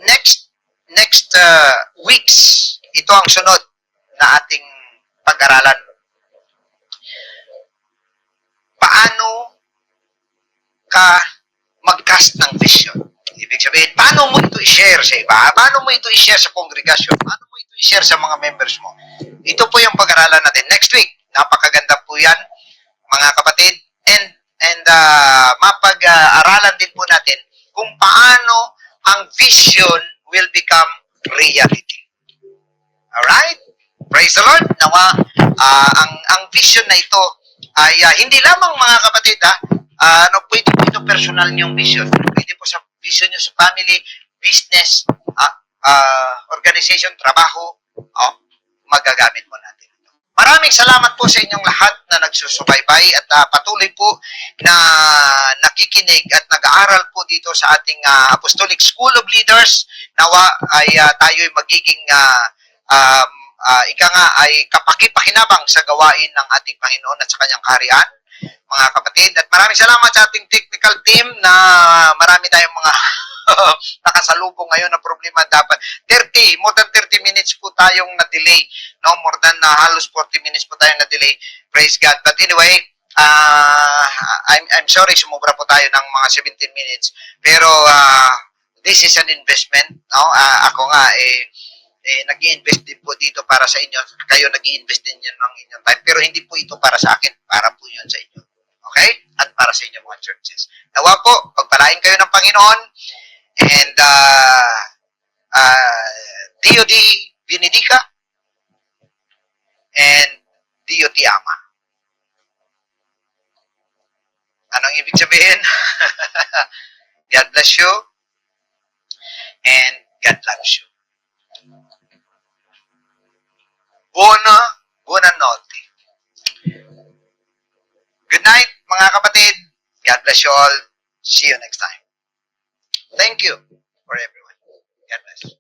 next weeks, ito ang sunod na ating pag-aralan. Paano ka mag-cast ng vision? Ibig sabihin, paano mo ito i-share sa iba? Paano mo ito i-share sa kongregasyon? Paano mo ito i-share sa mga members mo? Ito po yung pag-aralan natin. Next week, napakaganda po yan, mga kapatid. And mapag-aralan din po natin kung paano ang vision will become reality. Alright? Praise the Lord. Nawa, ang vision na ito ay hindi lamang, mga kapatid, pwede po ito personal niyong vision. Pwede po sa vision niyo sa family, business, organization, trabaho, magagamit mo natin. Maraming salamat po sa inyong lahat na nagsusubaybay at patuloy po na nakikinig at nag-aaral po dito sa ating Apostolic School of Leaders. Nawa ay tayo'y magiging ika nga ay kapaki-pakinabang sa gawain ng ating Panginoon at sa kanyang kaharian, mga kapatid. At maraming salamat sa ating technical team na marami tayong mga nakasalubong ngayon na problema. Dapat more than 30 minutes po tayong na-delay. No? More than halos 40 minutes po tayong na-delay. Praise God. But anyway, I'm sorry, sumubra po tayo ng mga 17 minutes. Pero this is an investment. No? Ako nga, nag-i-invest din po dito para sa inyo. Kayo nag-i-invest din yan ng inyong time. Pero hindi po ito para sa akin. Para po yun sa inyo. Okay? At para sa inyong mga churches. Nawa po, pagpalain kayo ng Panginoon. And Dio di Benedica. And Dio ti Ama. Anong ibig sabihin? God bless you. And God loves you. Buonanotte. Good night, mga kapatid. God bless you all. See you next time. Thank you for everyone. God bless.